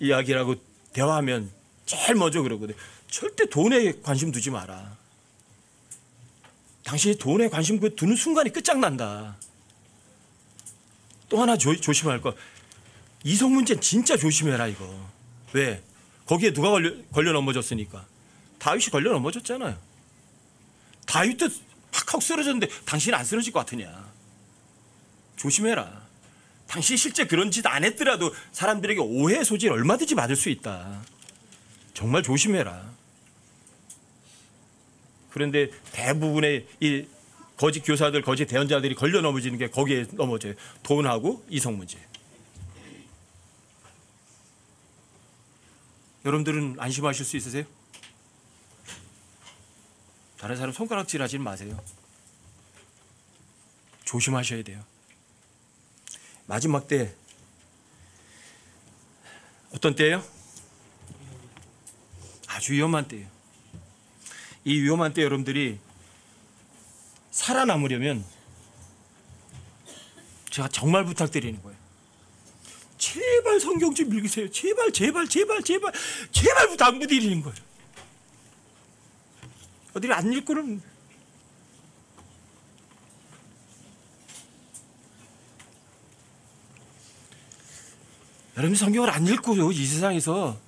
이야기라고 대화하면 제일 먼저 그러거든요. 절대 돈에 관심 두지 마라. 당신이 돈에 관심 두는 순간이 끝장난다. 또 하나 조심할 거. 이성 문제는 진짜 조심해라 이거. 왜? 거기에 누가 걸려 넘어졌으니까. 다윗이 걸려 넘어졌잖아요. 다윗도 팍 쓰러졌는데 당신은 안 쓰러질 것 같으냐. 조심해라. 당신이 실제 그런 짓 안 했더라도 사람들에게 오해의 소지를 얼마든지 받을 수 있다. 정말 조심해라. 그런데 대부분의 이 거짓 교사들, 거짓 대언자들이 걸려 넘어지는 게 거기에 넘어져요. 돈하고 이성 문제. 여러분들은 안심하실 수 있으세요? 다른 사람 손가락질 하지 마세요. 조심하셔야 돼요. 마지막 때 어떤 때예요? 아주 위험한 때예요. 이 위험한 때 여러분들이 살아남으려면 제가 정말 부탁드리는 거예요. 제발 성경 좀 읽으세요. 제발 부탁드리는 거예요. 어디 안 읽고는 여러분 성경을 안 읽고 이 세상에서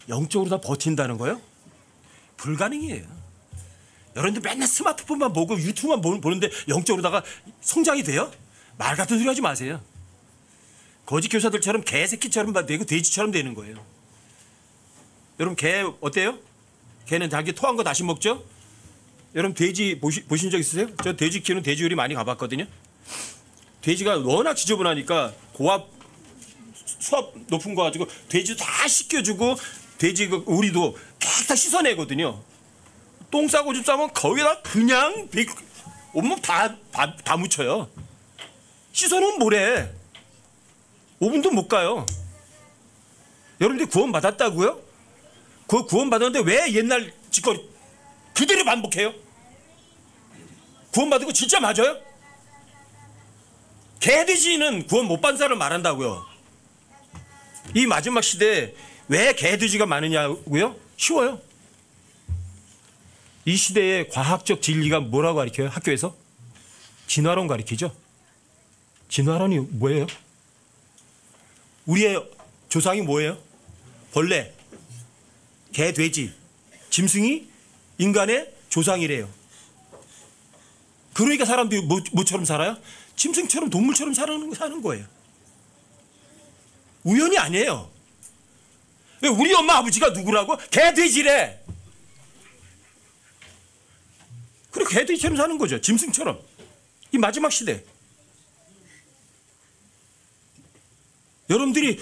영적으로 다 버틴다는 거예요? 불가능이에요. 여러분들 맨날 스마트폰만 보고 유튜브만 보는데 영적으로다가 성장이 돼요? 말 같은 소리 하지 마세요. 거짓 교사들처럼 개새끼처럼 되고 돼지처럼 되는 거예요. 여러분 개 어때요? 개는 자기 토한 거 다시 먹죠? 여러분 돼지 보신 적 있으세요? 저 돼지 키우는 돼지요리 많이 가봤거든요. 돼지가 워낙 지저분하니까 고압 수압 높은 거 가지고 돼지도 다 씻겨주고 돼지 우리도 다 씻어내거든요. 똥 싸고 집 싸면 거기다 그냥 온몸 다 묻혀요. 씻어놓으면 뭐래? 5분도 못 가요. 여러분들이 구원 받았다고요? 그 구원 받았는데 왜 옛날 짓거리 그대로 반복해요? 구원 받은 거 진짜 맞아요? 개돼지는 구원 못 받은 사람을 말한다고요. 이 마지막 시대에 왜 개돼지가 많으냐고요? 쉬워요. 이 시대의 과학적 진리가 뭐라고 가르쳐요? 학교에서? 진화론 가르치죠. 진화론이 뭐예요? 우리의 조상이 뭐예요? 벌레, 개, 돼지, 짐승이 인간의 조상이래요. 그러니까 사람들이 뭐처럼 살아요? 짐승처럼 동물처럼 사는 거예요. 우연이 아니에요. 우리 엄마 아버지가 누구라고? 개, 돼지래. 그리고 개, 돼지처럼 사는 거죠. 짐승처럼. 이 마지막 시대. 여러분들이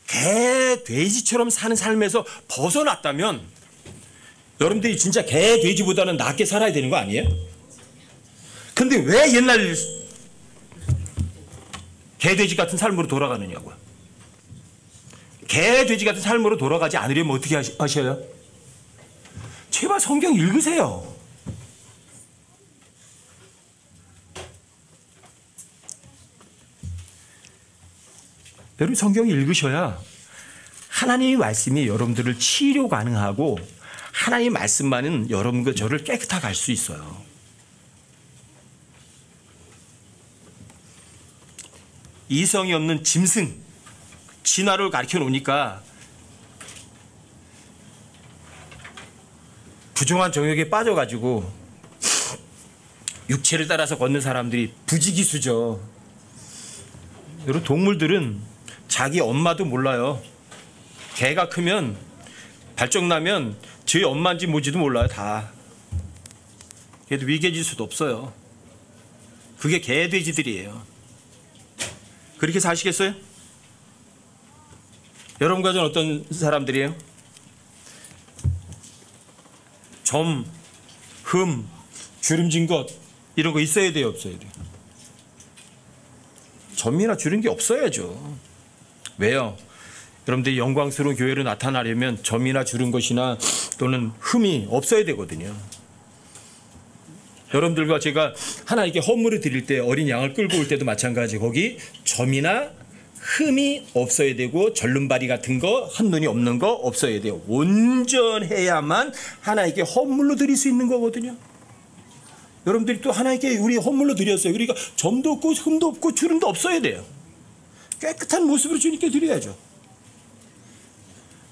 개, 돼지처럼 사는 삶에서 벗어났다면 여러분들이 진짜 개, 돼지보다는 낫게 살아야 되는 거 아니에요? 근데 왜 옛날 개, 돼지 같은 삶으로 돌아가느냐고요. 개, 돼지 같은 삶으로 돌아가지 않으려면 어떻게 하셔요? 제발 성경 읽으세요. 여러분 성경 읽으셔야 하나님의 말씀이 여러분들을 치료 가능하고 하나님의 말씀만은 여러분과 저를 깨끗하게 할 수 있어요. 이성이 없는 짐승, 진화를 가르쳐 놓으니까 부정한 정욕에 빠져가지고 육체를 따라서 걷는 사람들이 부지기수죠. 여러분 동물들은 자기 엄마도 몰라요. 개가 크면 발정나면 저희 엄마인지 뭔지도 몰라요. 다. 걔도 위계질수도 없어요. 그게 개, 돼지들이에요. 그렇게 사시겠어요? 여러분과 저는 어떤 사람들이에요? 점, 흠, 주름진 것 이런 거 있어야 돼요? 없어야 돼요? 점이나 주름진 게 없어야죠. 왜요? 여러분들이 영광스러운 교회로 나타나려면 점이나 주른 것이나 또는 흠이 없어야 되거든요. 여러분들과 제가 하나님께 헌물을 드릴 때 어린 양을 끌고 올 때도 마찬가지. 거기 점이나 흠이 없어야 되고 절름발이 같은 거 한눈이 없는 거 없어야 돼요. 온전해야만 하나님께 헌물로 드릴 수 있는 거거든요. 여러분들이 또 하나님께 우리 헌물로 드렸어요. 그러니까 점도 없고 흠도 없고 주름도 없어야 돼요. 깨끗한 모습으로 주님께 드려야죠.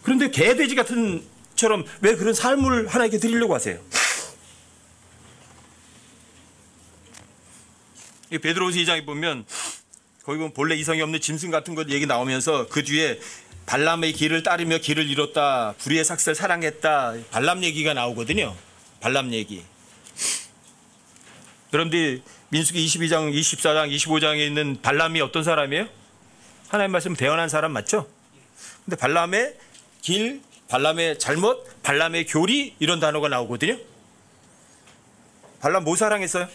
그런데 개, 돼지 같은 처럼 왜 그런 삶을 하나님께 드리려고 하세요? 이 베드로후서 2장에 보면 거기 보면 본래 이성이 없는 짐승 같은 것 얘기 나오면서 그 뒤에 발람의 길을 따르며 길을 잃었다. 불의의 삭슬 사랑했다. 발람 얘기가 나오거든요. 발람 얘기. 여러분들이 민수기 22장, 24장, 25장에 있는 발람이 어떤 사람이에요? 하나님 말씀 대언한 사람 맞죠? 근데 발람의 길, 발람의 잘못, 발람의 교리 이런 단어가 나오거든요. 발람 뭐 사랑했어요?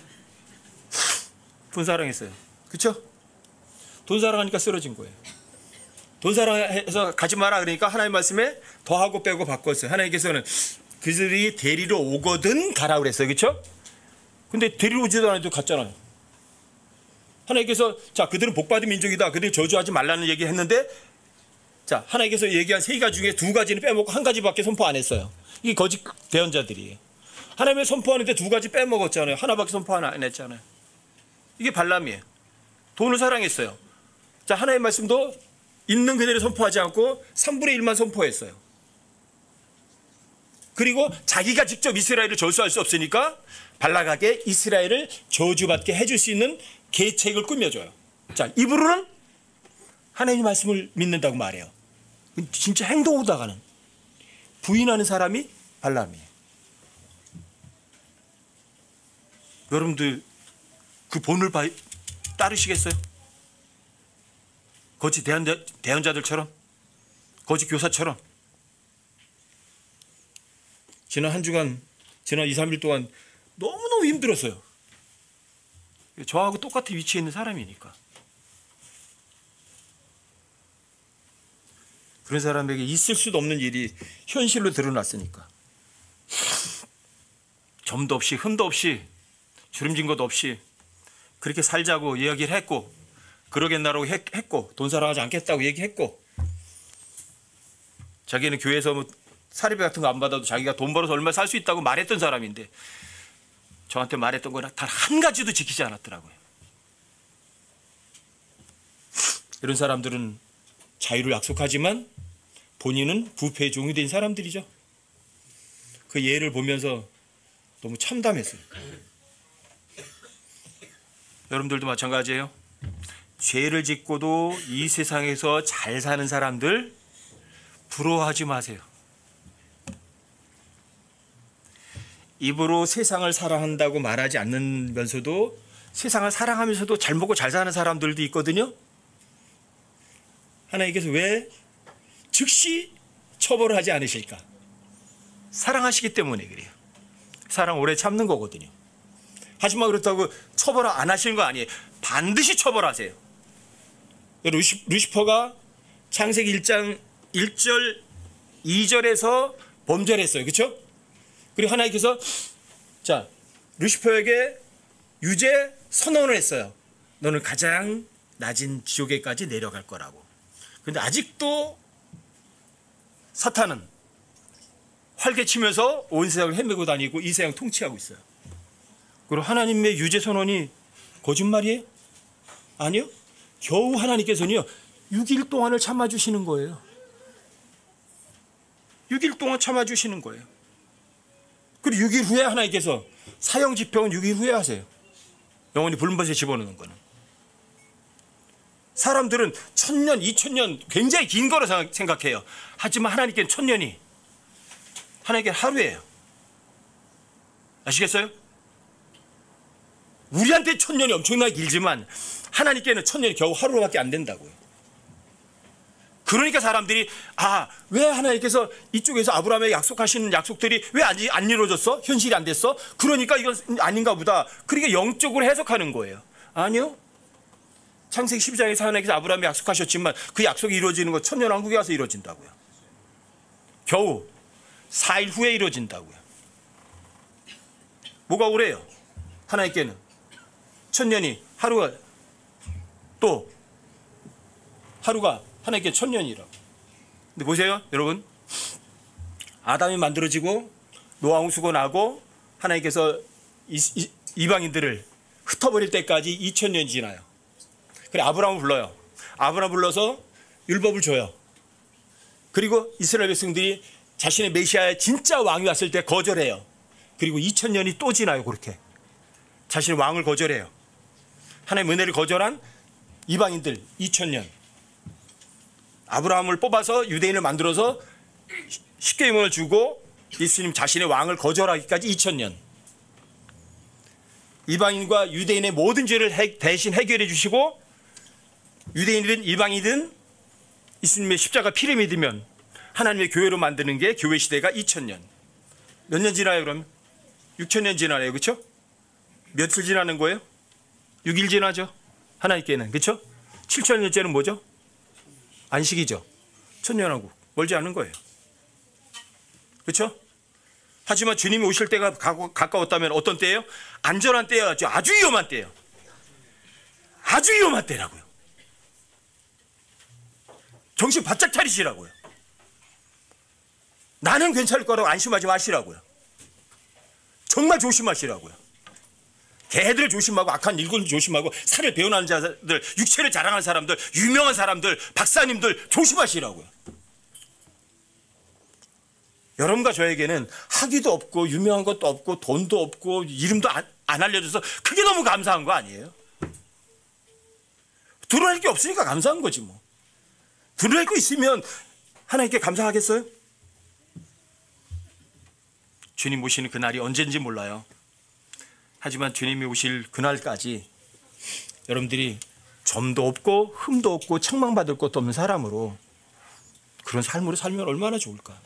돈 사랑했어요. 그렇죠? 돈 사랑하니까 쓰러진 거예요. 돈 사랑해서 가지 마라 그러니까 하나님 말씀에 더하고 빼고 바꿨어요. 하나님께서는 그들이 데리러 오거든 가라 그랬어요. 그렇죠? 근데 데리러 오지도 않아도 갔잖아요. 하나님께서 자 그들은 복받은 민족이다. 그들이 저주하지 말라는 얘기 했는데 자 하나님께서 얘기한 세 가지 중에 두 가지는 빼먹고 한 가지밖에 선포 안 했어요. 이게 거짓 대언자들이에요. 하나님을 선포하는데 두 가지 빼먹었잖아요. 하나밖에 선포 안 했잖아요. 이게 발람이에요. 돈을 사랑했어요. 자 하나님의 말씀도 있는 그대로 선포하지 않고 3분의 1만 선포했어요. 그리고 자기가 직접 이스라엘을 저주할 수 없으니까 발락에게 이스라엘을 저주받게 해줄 수 있는 계책을 꾸며줘요. 자 입으로는 하나님의 말씀을 믿는다고 말해요. 진짜 행동으로 나가는 부인하는 사람이 발람이에요. 여러분들 그 본을 따르시겠어요? 거짓 대언자들처럼 거짓 교사처럼 지난 한 주간 지난 2, 3일 동안 너무너무 힘들었어요. 저하고 똑같은 위치에 있는 사람이니까. 그런 사람에게 있을 수도 없는 일이 현실로 드러났으니까. 점도 없이 흠도 없이 주름진 것도 없이 그렇게 살자고 이야기를 했고, 그러겠나라고 했고, 돈 사랑하지 않겠다고 얘기했고, 자기는 교회에서 뭐 사례비 같은 거 안 받아도 자기가 돈 벌어서 얼마 살 수 있다고 말했던 사람인데, 저한테 말했던 거는 단 한 가지도 지키지 않았더라고요. 이런 사람들은 자유를 약속하지만 본인은 부패의 종이 된 사람들이죠. 그 예를 보면서 너무 참담했어요. 여러분들도 마찬가지예요. 죄를 짓고도 이 세상에서 잘 사는 사람들 부러워하지 마세요. 입으로 세상을 사랑한다고 말하지 않으면서도 세상을 사랑하면서도 잘 먹고 잘 사는 사람들도 있거든요. 하나님께서 왜 즉시 처벌을 하지 않으실까? 사랑하시기 때문에 그래요. 사랑 오래 참는 거거든요. 하지만 그렇다고 처벌 안 하시는 거 아니에요. 반드시 처벌하세요. 루시퍼가 창세기 1장 1절 2절에서 범죄를 그렇죠? 그리고 하나님께서 자 루시퍼에게 유죄 선언을 했어요. 너는 가장 낮은 지옥에까지 내려갈 거라고. 그런데 아직도 사탄은 활개치면서 온 세상을 헤매고 다니고 이 세상 통치하고 있어요. 그리고 하나님의 유죄 선언이 거짓말이에요? 아니요. 겨우 하나님께서는요 6일 동안을 참아주시는 거예요. 6일 동안 참아주시는 거예요. 그리고 6일 후에 하나님께서 사형 집행은 6일 후에 하세요. 영원히 불못에 집어넣는 거는. 사람들은 1000년, 2000년 굉장히 긴 거로 생각해요. 하지만 하나님께는 1000년이 하나님께 하루예요. 아시겠어요? 우리한테 1000년이 엄청나게 길지만 하나님께는 1000년이 겨우 하루밖에 안 된다고요. 그러니까 사람들이 왜 하나님께서 이쪽에서 아브라함에게 약속하시는 약속들이 왜 안 이루어졌어? 현실이 안 됐어? 그러니까 이건 아닌가 보다. 그러니까 영적으로 해석하는 거예요. 아니요. 창세기 12장에서 하나님께서 아브라함에 약속하셨지만 그 약속이 이루어지는 건 1000년 왕국에 와서 이루어진다고요. 겨우 4일 후에 이루어진다고요. 뭐가 오래요? 하나님께는 1000년이 하루가 또 하루가 하나님께 1000년이라고. 근데 보세요 여러분, 아담이 만들어지고 노아홍수가 나고 하나님께서 이방인들을 흩어버릴 때까지 2000년이 지나요. 그래 아브라함을 불러요. 아브라함 불러서 율법을 줘요. 그리고 이스라엘 백성들이 자신의 메시아의 진짜 왕이 왔을 때 거절해요. 그리고 2000년이 또 지나요. 그렇게 자신의 왕을 거절해요. 하나님의 은혜를 거절한 이방인들 2000년. 아브라함을 뽑아서 유대인을 만들어서 십계명을 주고 예수님 자신의 왕을 거절하기까지 2000년. 이방인과 유대인의 모든 죄를 대신 해결해 주시고 유대인이든 이방인이든 예수님의 십자가 피를 믿으면 하나님의 교회로 만드는 게 교회 시대가 2000년. 몇 년 지나요 그러면? 6000년 지나요. 그렇죠? 며칠 지나는 거예요? 6일 지나죠. 하나님께는. 그렇죠? 7000년째는 뭐죠? 안식이죠. 천년왕국. 멀지 않은 거예요. 그렇죠? 하지만 주님이 오실 때가 가까웠다면 어떤 때예요? 안전한 때예요. 아주 위험한 때예요. 아주 위험한 때라고요. 정신 바짝 차리시라고요. 나는 괜찮을 거라고 안심하지 마시라고요. 정말 조심하시라고요. 개들을 조심하고 악한 일꾼을 조심하고 살을 배워나는 자들, 육체를 자랑하는 사람들, 유명한 사람들, 박사님들 조심하시라고요. 여러분과 저에게는 학위도 없고 유명한 것도 없고 돈도 없고 이름도 안 알려줘서 그게 너무 감사한 거 아니에요? 드러낼 게 없으니까 감사한 거지 뭐. 드러낼 거 있으면 하나님께 감사하겠어요? 주님 오시는 그날이 언제인지 몰라요. 하지만 주님이 오실 그날까지 여러분들이 점도 없고 흠도 없고 책망받을 것도 없는 사람으로 그런 삶으로 살면 얼마나 좋을까.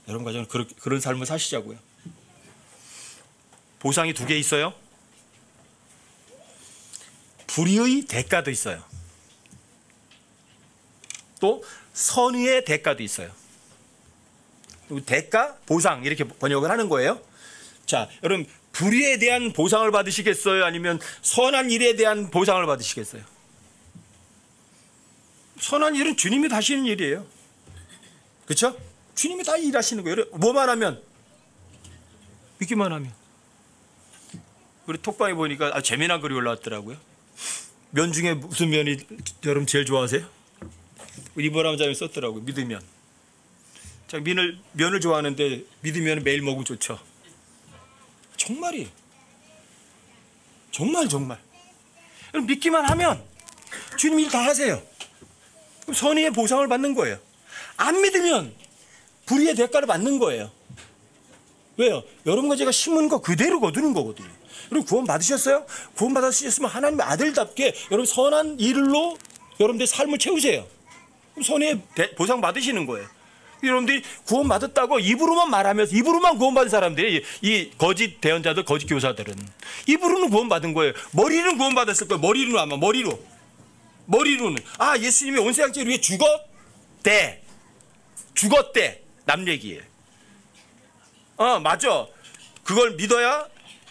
여러분과 저는 그런 삶을 사시자고요. 보상이 2개 있어요. 불의의 대가도 있어요. 또 선의의 대가도 있어요. 대가, 보상 이렇게 번역을 하는 거예요. 자, 여러분 불의에 대한 보상을 받으시겠어요? 아니면 선한 일에 대한 보상을 받으시겠어요? 선한 일은 주님이 다 하시는 일이에요. 그렇죠? 주님이 다 일하시는 거예요. 뭐만 하면? 믿기만 하면. 우리 톡방에 보니까 재미난 글이 올라왔더라고요. 면 중에 무슨 면이 여러분 제일 좋아하세요? 이보람 자매 썼더라고요. 믿으면. 자, 면을 좋아하는데 믿으면 매일 먹으면 좋죠. 정말이에요. 정말. 여러분 믿기만 하면 주님 일 다 하세요. 그럼 선의의 보상을 받는 거예요. 안 믿으면 불의의 대가를 받는 거예요. 왜요? 여러분과 제가 심은 거 그대로 거두는 거거든요. 여러분 구원 받으셨어요? 구원 받으셨으면 하나님의 아들답게 여러분 선한 일로 여러분들 삶을 채우세요. 그럼 선의의 보상 받으시는 거예요. 여러분들이 구원 받았다고 입으로만 말하면서 입으로만 구원 받은 사람들이 이 거짓 대언자들, 거짓 교사들은 입으로는 구원 받은 거예요. 머리는 구원 받았을 거예요. 머리로는 아마 머리로는 예수님이 온 세상 죄를 위해 죽었대 남 얘기예요. 맞아. 그걸 믿어야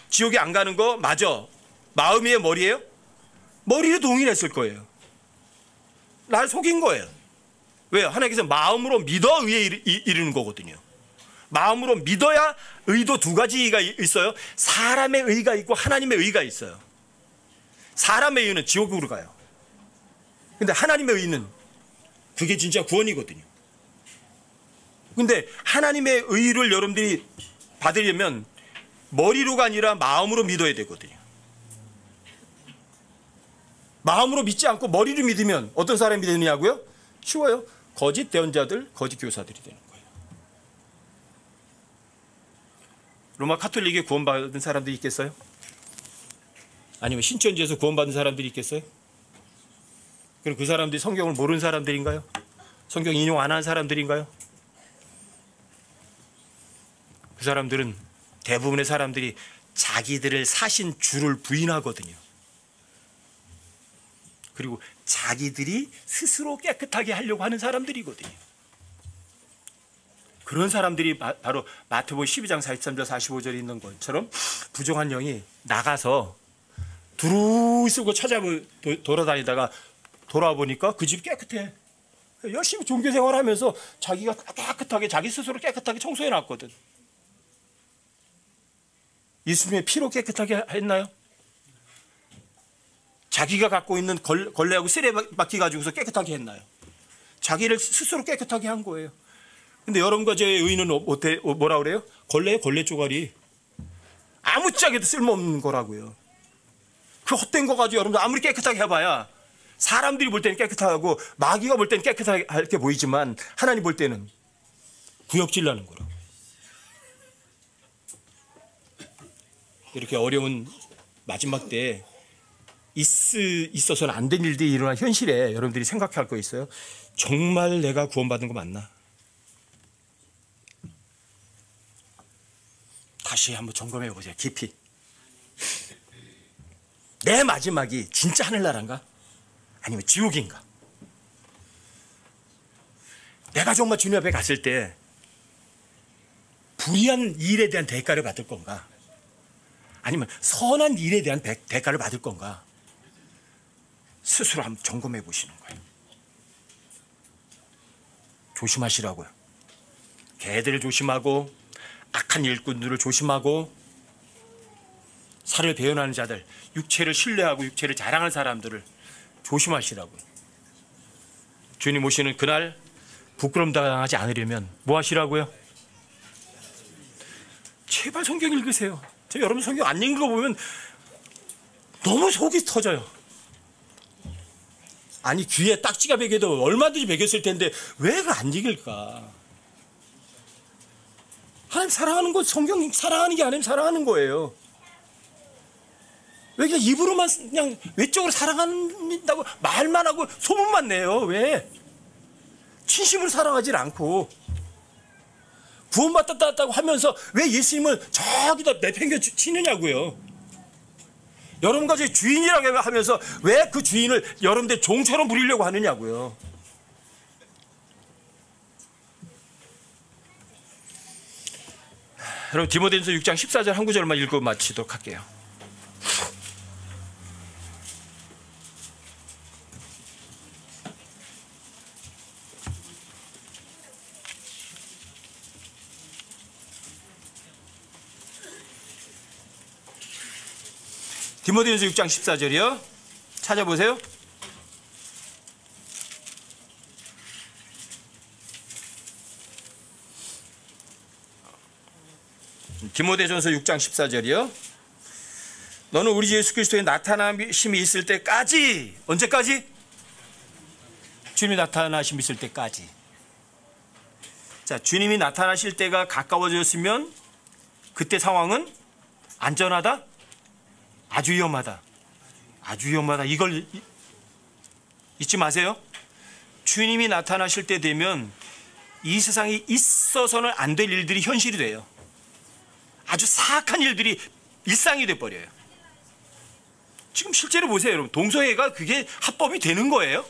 지옥에 안 가는 거 맞아. 마음이에요, 머리예요? 머리로 동의했을 거예요. 날 속인 거예요. 왜요? 하나님께서 마음으로 믿어 의에 이르는 거거든요. 마음으로 믿어야 의도 두 가지가 있어요. 사람의 의가 있고 하나님의 의가 있어요. 사람의 의는 지옥으로 가요. 근데 하나님의 의는 그게 진짜 구원이거든요. 근데 하나님의 의를 여러분들이 받으려면 머리로가 아니라 마음으로 믿어야 되거든요. 마음으로 믿지 않고 머리로 믿으면 어떤 사람이 되느냐고요? 쉬워요. 거짓 대언자들, 거짓 교사들이 되는 거예요. 로마 카톨릭에 구원받은 사람들이 있겠어요? 아니면 신천지에서 구원받은 사람들이 있겠어요? 그럼 그 사람들이 성경을 모르는 사람들인가요? 성경 인용 안 하는 사람들인가요? 그 사람들은 대부분의 사람들이 자기들을 사신 주를 부인하거든요. 그리고 자기들이 스스로 깨끗하게 하려고 하는 사람들이거든요. 그런 사람들이 바로 마태복음 12장 43절 45절에 있는 것처럼 부정한 영이 나가서 두루 쓰고 돌아다니다가 돌아와 보니까 그 집이 깨끗해. 열심히 종교생활하면서 자기가 깨끗하게 자기 스스로 깨끗하게 청소해 놨거든. 예수님의 피로 깨끗하게 했나요? 자기가 갖고 있는 걸레하고 쓰레받기 가지고서 깨끗하게 했나요? 자기를 스스로 깨끗하게 한 거예요. 근데 여러분과 저의 의는 뭐라 그래요? 걸레 쪼가리. 아무짝에도 쓸모없는 거라고요. 그 헛된 거 가지고 여러분들 아무리 깨끗하게 해봐야 사람들이 볼 때는 깨끗하고 마귀가 볼 때는 깨끗하게 보이지만 하나님 볼 때는 구역질 나는 거라고요. 이렇게 어려운 마지막 때에 있어서는 안 된 일들이 일어난 현실에 여러분들이 생각할 거 있어요? 정말 내가 구원받은 거 맞나? 다시 한번 점검해 보세요. 깊이. 내 마지막이 진짜 하늘나라인가? 아니면 지옥인가? 내가 정말 주님 앞에 갔을 때 불의한 일에 대한 대가를 받을 건가? 아니면 선한 일에 대한 대가를 받을 건가? 스스로 한번 점검해 보시는 거예요. 조심하시라고요. 개들을 조심하고 악한 일꾼들을 조심하고 살을 배연하는 자들, 육체를 신뢰하고 육체를 자랑하는 사람들을 조심하시라고요. 주님 오시는 그날 부끄럼 당하지 않으려면 뭐 하시라고요? 제발 성경 읽으세요. 여러분 성경 안 읽어보면 너무 속이 터져요. 아니 귀에 딱지가 베겨도 얼마든지 베겼을 텐데 왜 안 읽을까? 하나님 사랑하는 건 성경 사랑하는 게 아니면 사랑하는 거예요. 왜 그냥 입으로만 그냥 외적으로 사랑한다고 말만 하고 소문만 내요? 왜? 진심으로 사랑하지 않고 구원받았다고 하면서 왜 예수님을 저기다 내팽겨 치느냐고요. 여러분과 제 주인이라고 하면서 왜 그 주인을 여러분들 종처럼 부리려고 하느냐고요. 여러분 디모데전서 6장 14절 한 구절만 읽고 마치도록 할게요. 디모데전서 6장 14절이요. 찾아보세요. 디모데전서 6장 14절이요. 너는 우리 주 예수 그리스도의 나타나심이 있을 때까지, 언제까지? 주님이 나타나심이 있을 때까지. 자, 주님이 나타나실 때가 가까워졌으면 그때 상황은 안전하다? 아주 위험하다. 아주 위험하다. 이걸 잊지 마세요. 주님이 나타나실 때 되면 이 세상에 있어서는 안 될 일들이 현실이 돼요. 아주 사악한 일들이 일상이 돼버려요. 지금 실제로 보세요, 여러분. 동성애가 그게 합법이 되는 거예요.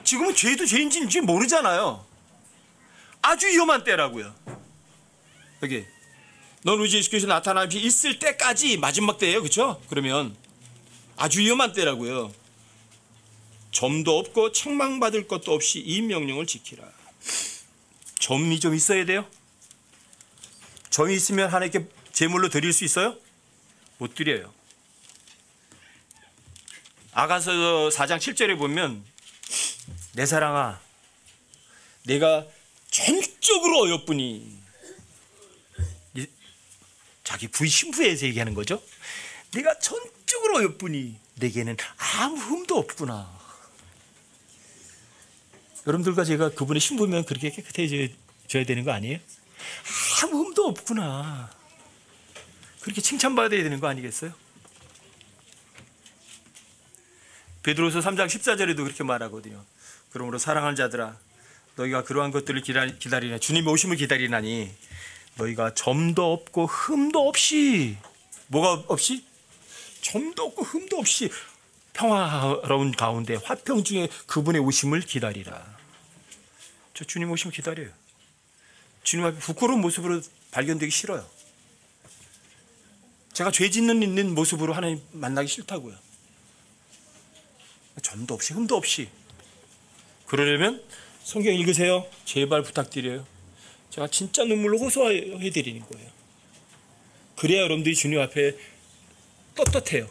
지금은 죄도 죄인지 모르잖아요. 아주 위험한 때라고요. 여기 넌 우리 주 예수 그리스도 나타남이 있을 때까지 마지막 때예요. 그렇죠? 그러면 아주 위험한 때라고요. 점도 없고 책망받을 것도 없이 이 명령을 지키라. 점이 좀 있어야 돼요. 점이 있으면 하나님께 제물로 드릴 수 있어요? 못 드려요. 아가서 4장 7절에 보면 내 사랑아 내가 전적으로 어여쁘니, 자기 부인 신부에서 얘기하는 거죠. 내가 전적으로 어여쁘니 내게는 아무 흠도 없구나. 여러분들과 제가 그분의 신부면 그렇게 깨끗해져야 되는 거 아니에요? 아무 흠도 없구나. 그렇게 칭찬받아야 되는 거 아니겠어요? 베드로서 3장 14절에도 그렇게 말하거든요. 그러므로 사랑하는 자들아 너희가 그러한 것들을 기다리나, 주님의 오심을 기다리나니 너희가 점도 없고 흠도 없이, 뭐가 없이? 점도 없고 흠도 없이 평화로운 가운데 화평 중에 그분의 오심을 기다리라. 저 주님 오심을 기다려요. 주님 앞에 부끄러운 모습으로 발견되기 싫어요. 제가 죄 짓는 있는 모습으로 하나님 만나기 싫다고요. 점도 없이 흠도 없이. 그러려면 성경 읽으세요. 제발 부탁드려요. 제가 진짜 눈물로 호소해 드리는 거예요. 그래야 여러분들이 주님 앞에 떳떳해요.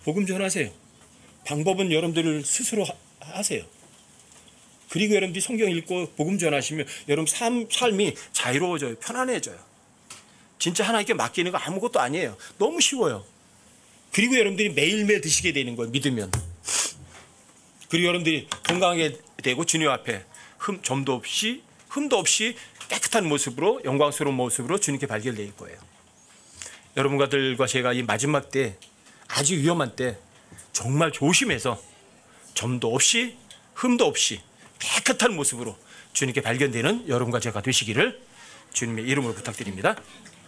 복음 전하세요. 방법은 여러분들 스스로 하세요. 그리고 여러분들이 성경 읽고 복음 전하시면 여러분 삶이 자유로워져요. 편안해져요. 진짜 하나님께 맡기는 거 아무것도 아니에요. 너무 쉬워요. 그리고 여러분들이 매일매일 드시게 되는 거예요. 믿으면. 그리고 여러분들이 건강하게 되고 주님 앞에 점도 없이 흠도 없이 깨끗한 모습으로, 영광스러운 모습으로 주님께 발견될 거예요. 여러분들과 제가 이 마지막 때, 아주 위험한 때 정말 조심해서 점도 없이 흠도 없이 깨끗한 모습으로 주님께 발견되는 여러분과 제가 되시기를 주님의 이름으로 부탁드립니다.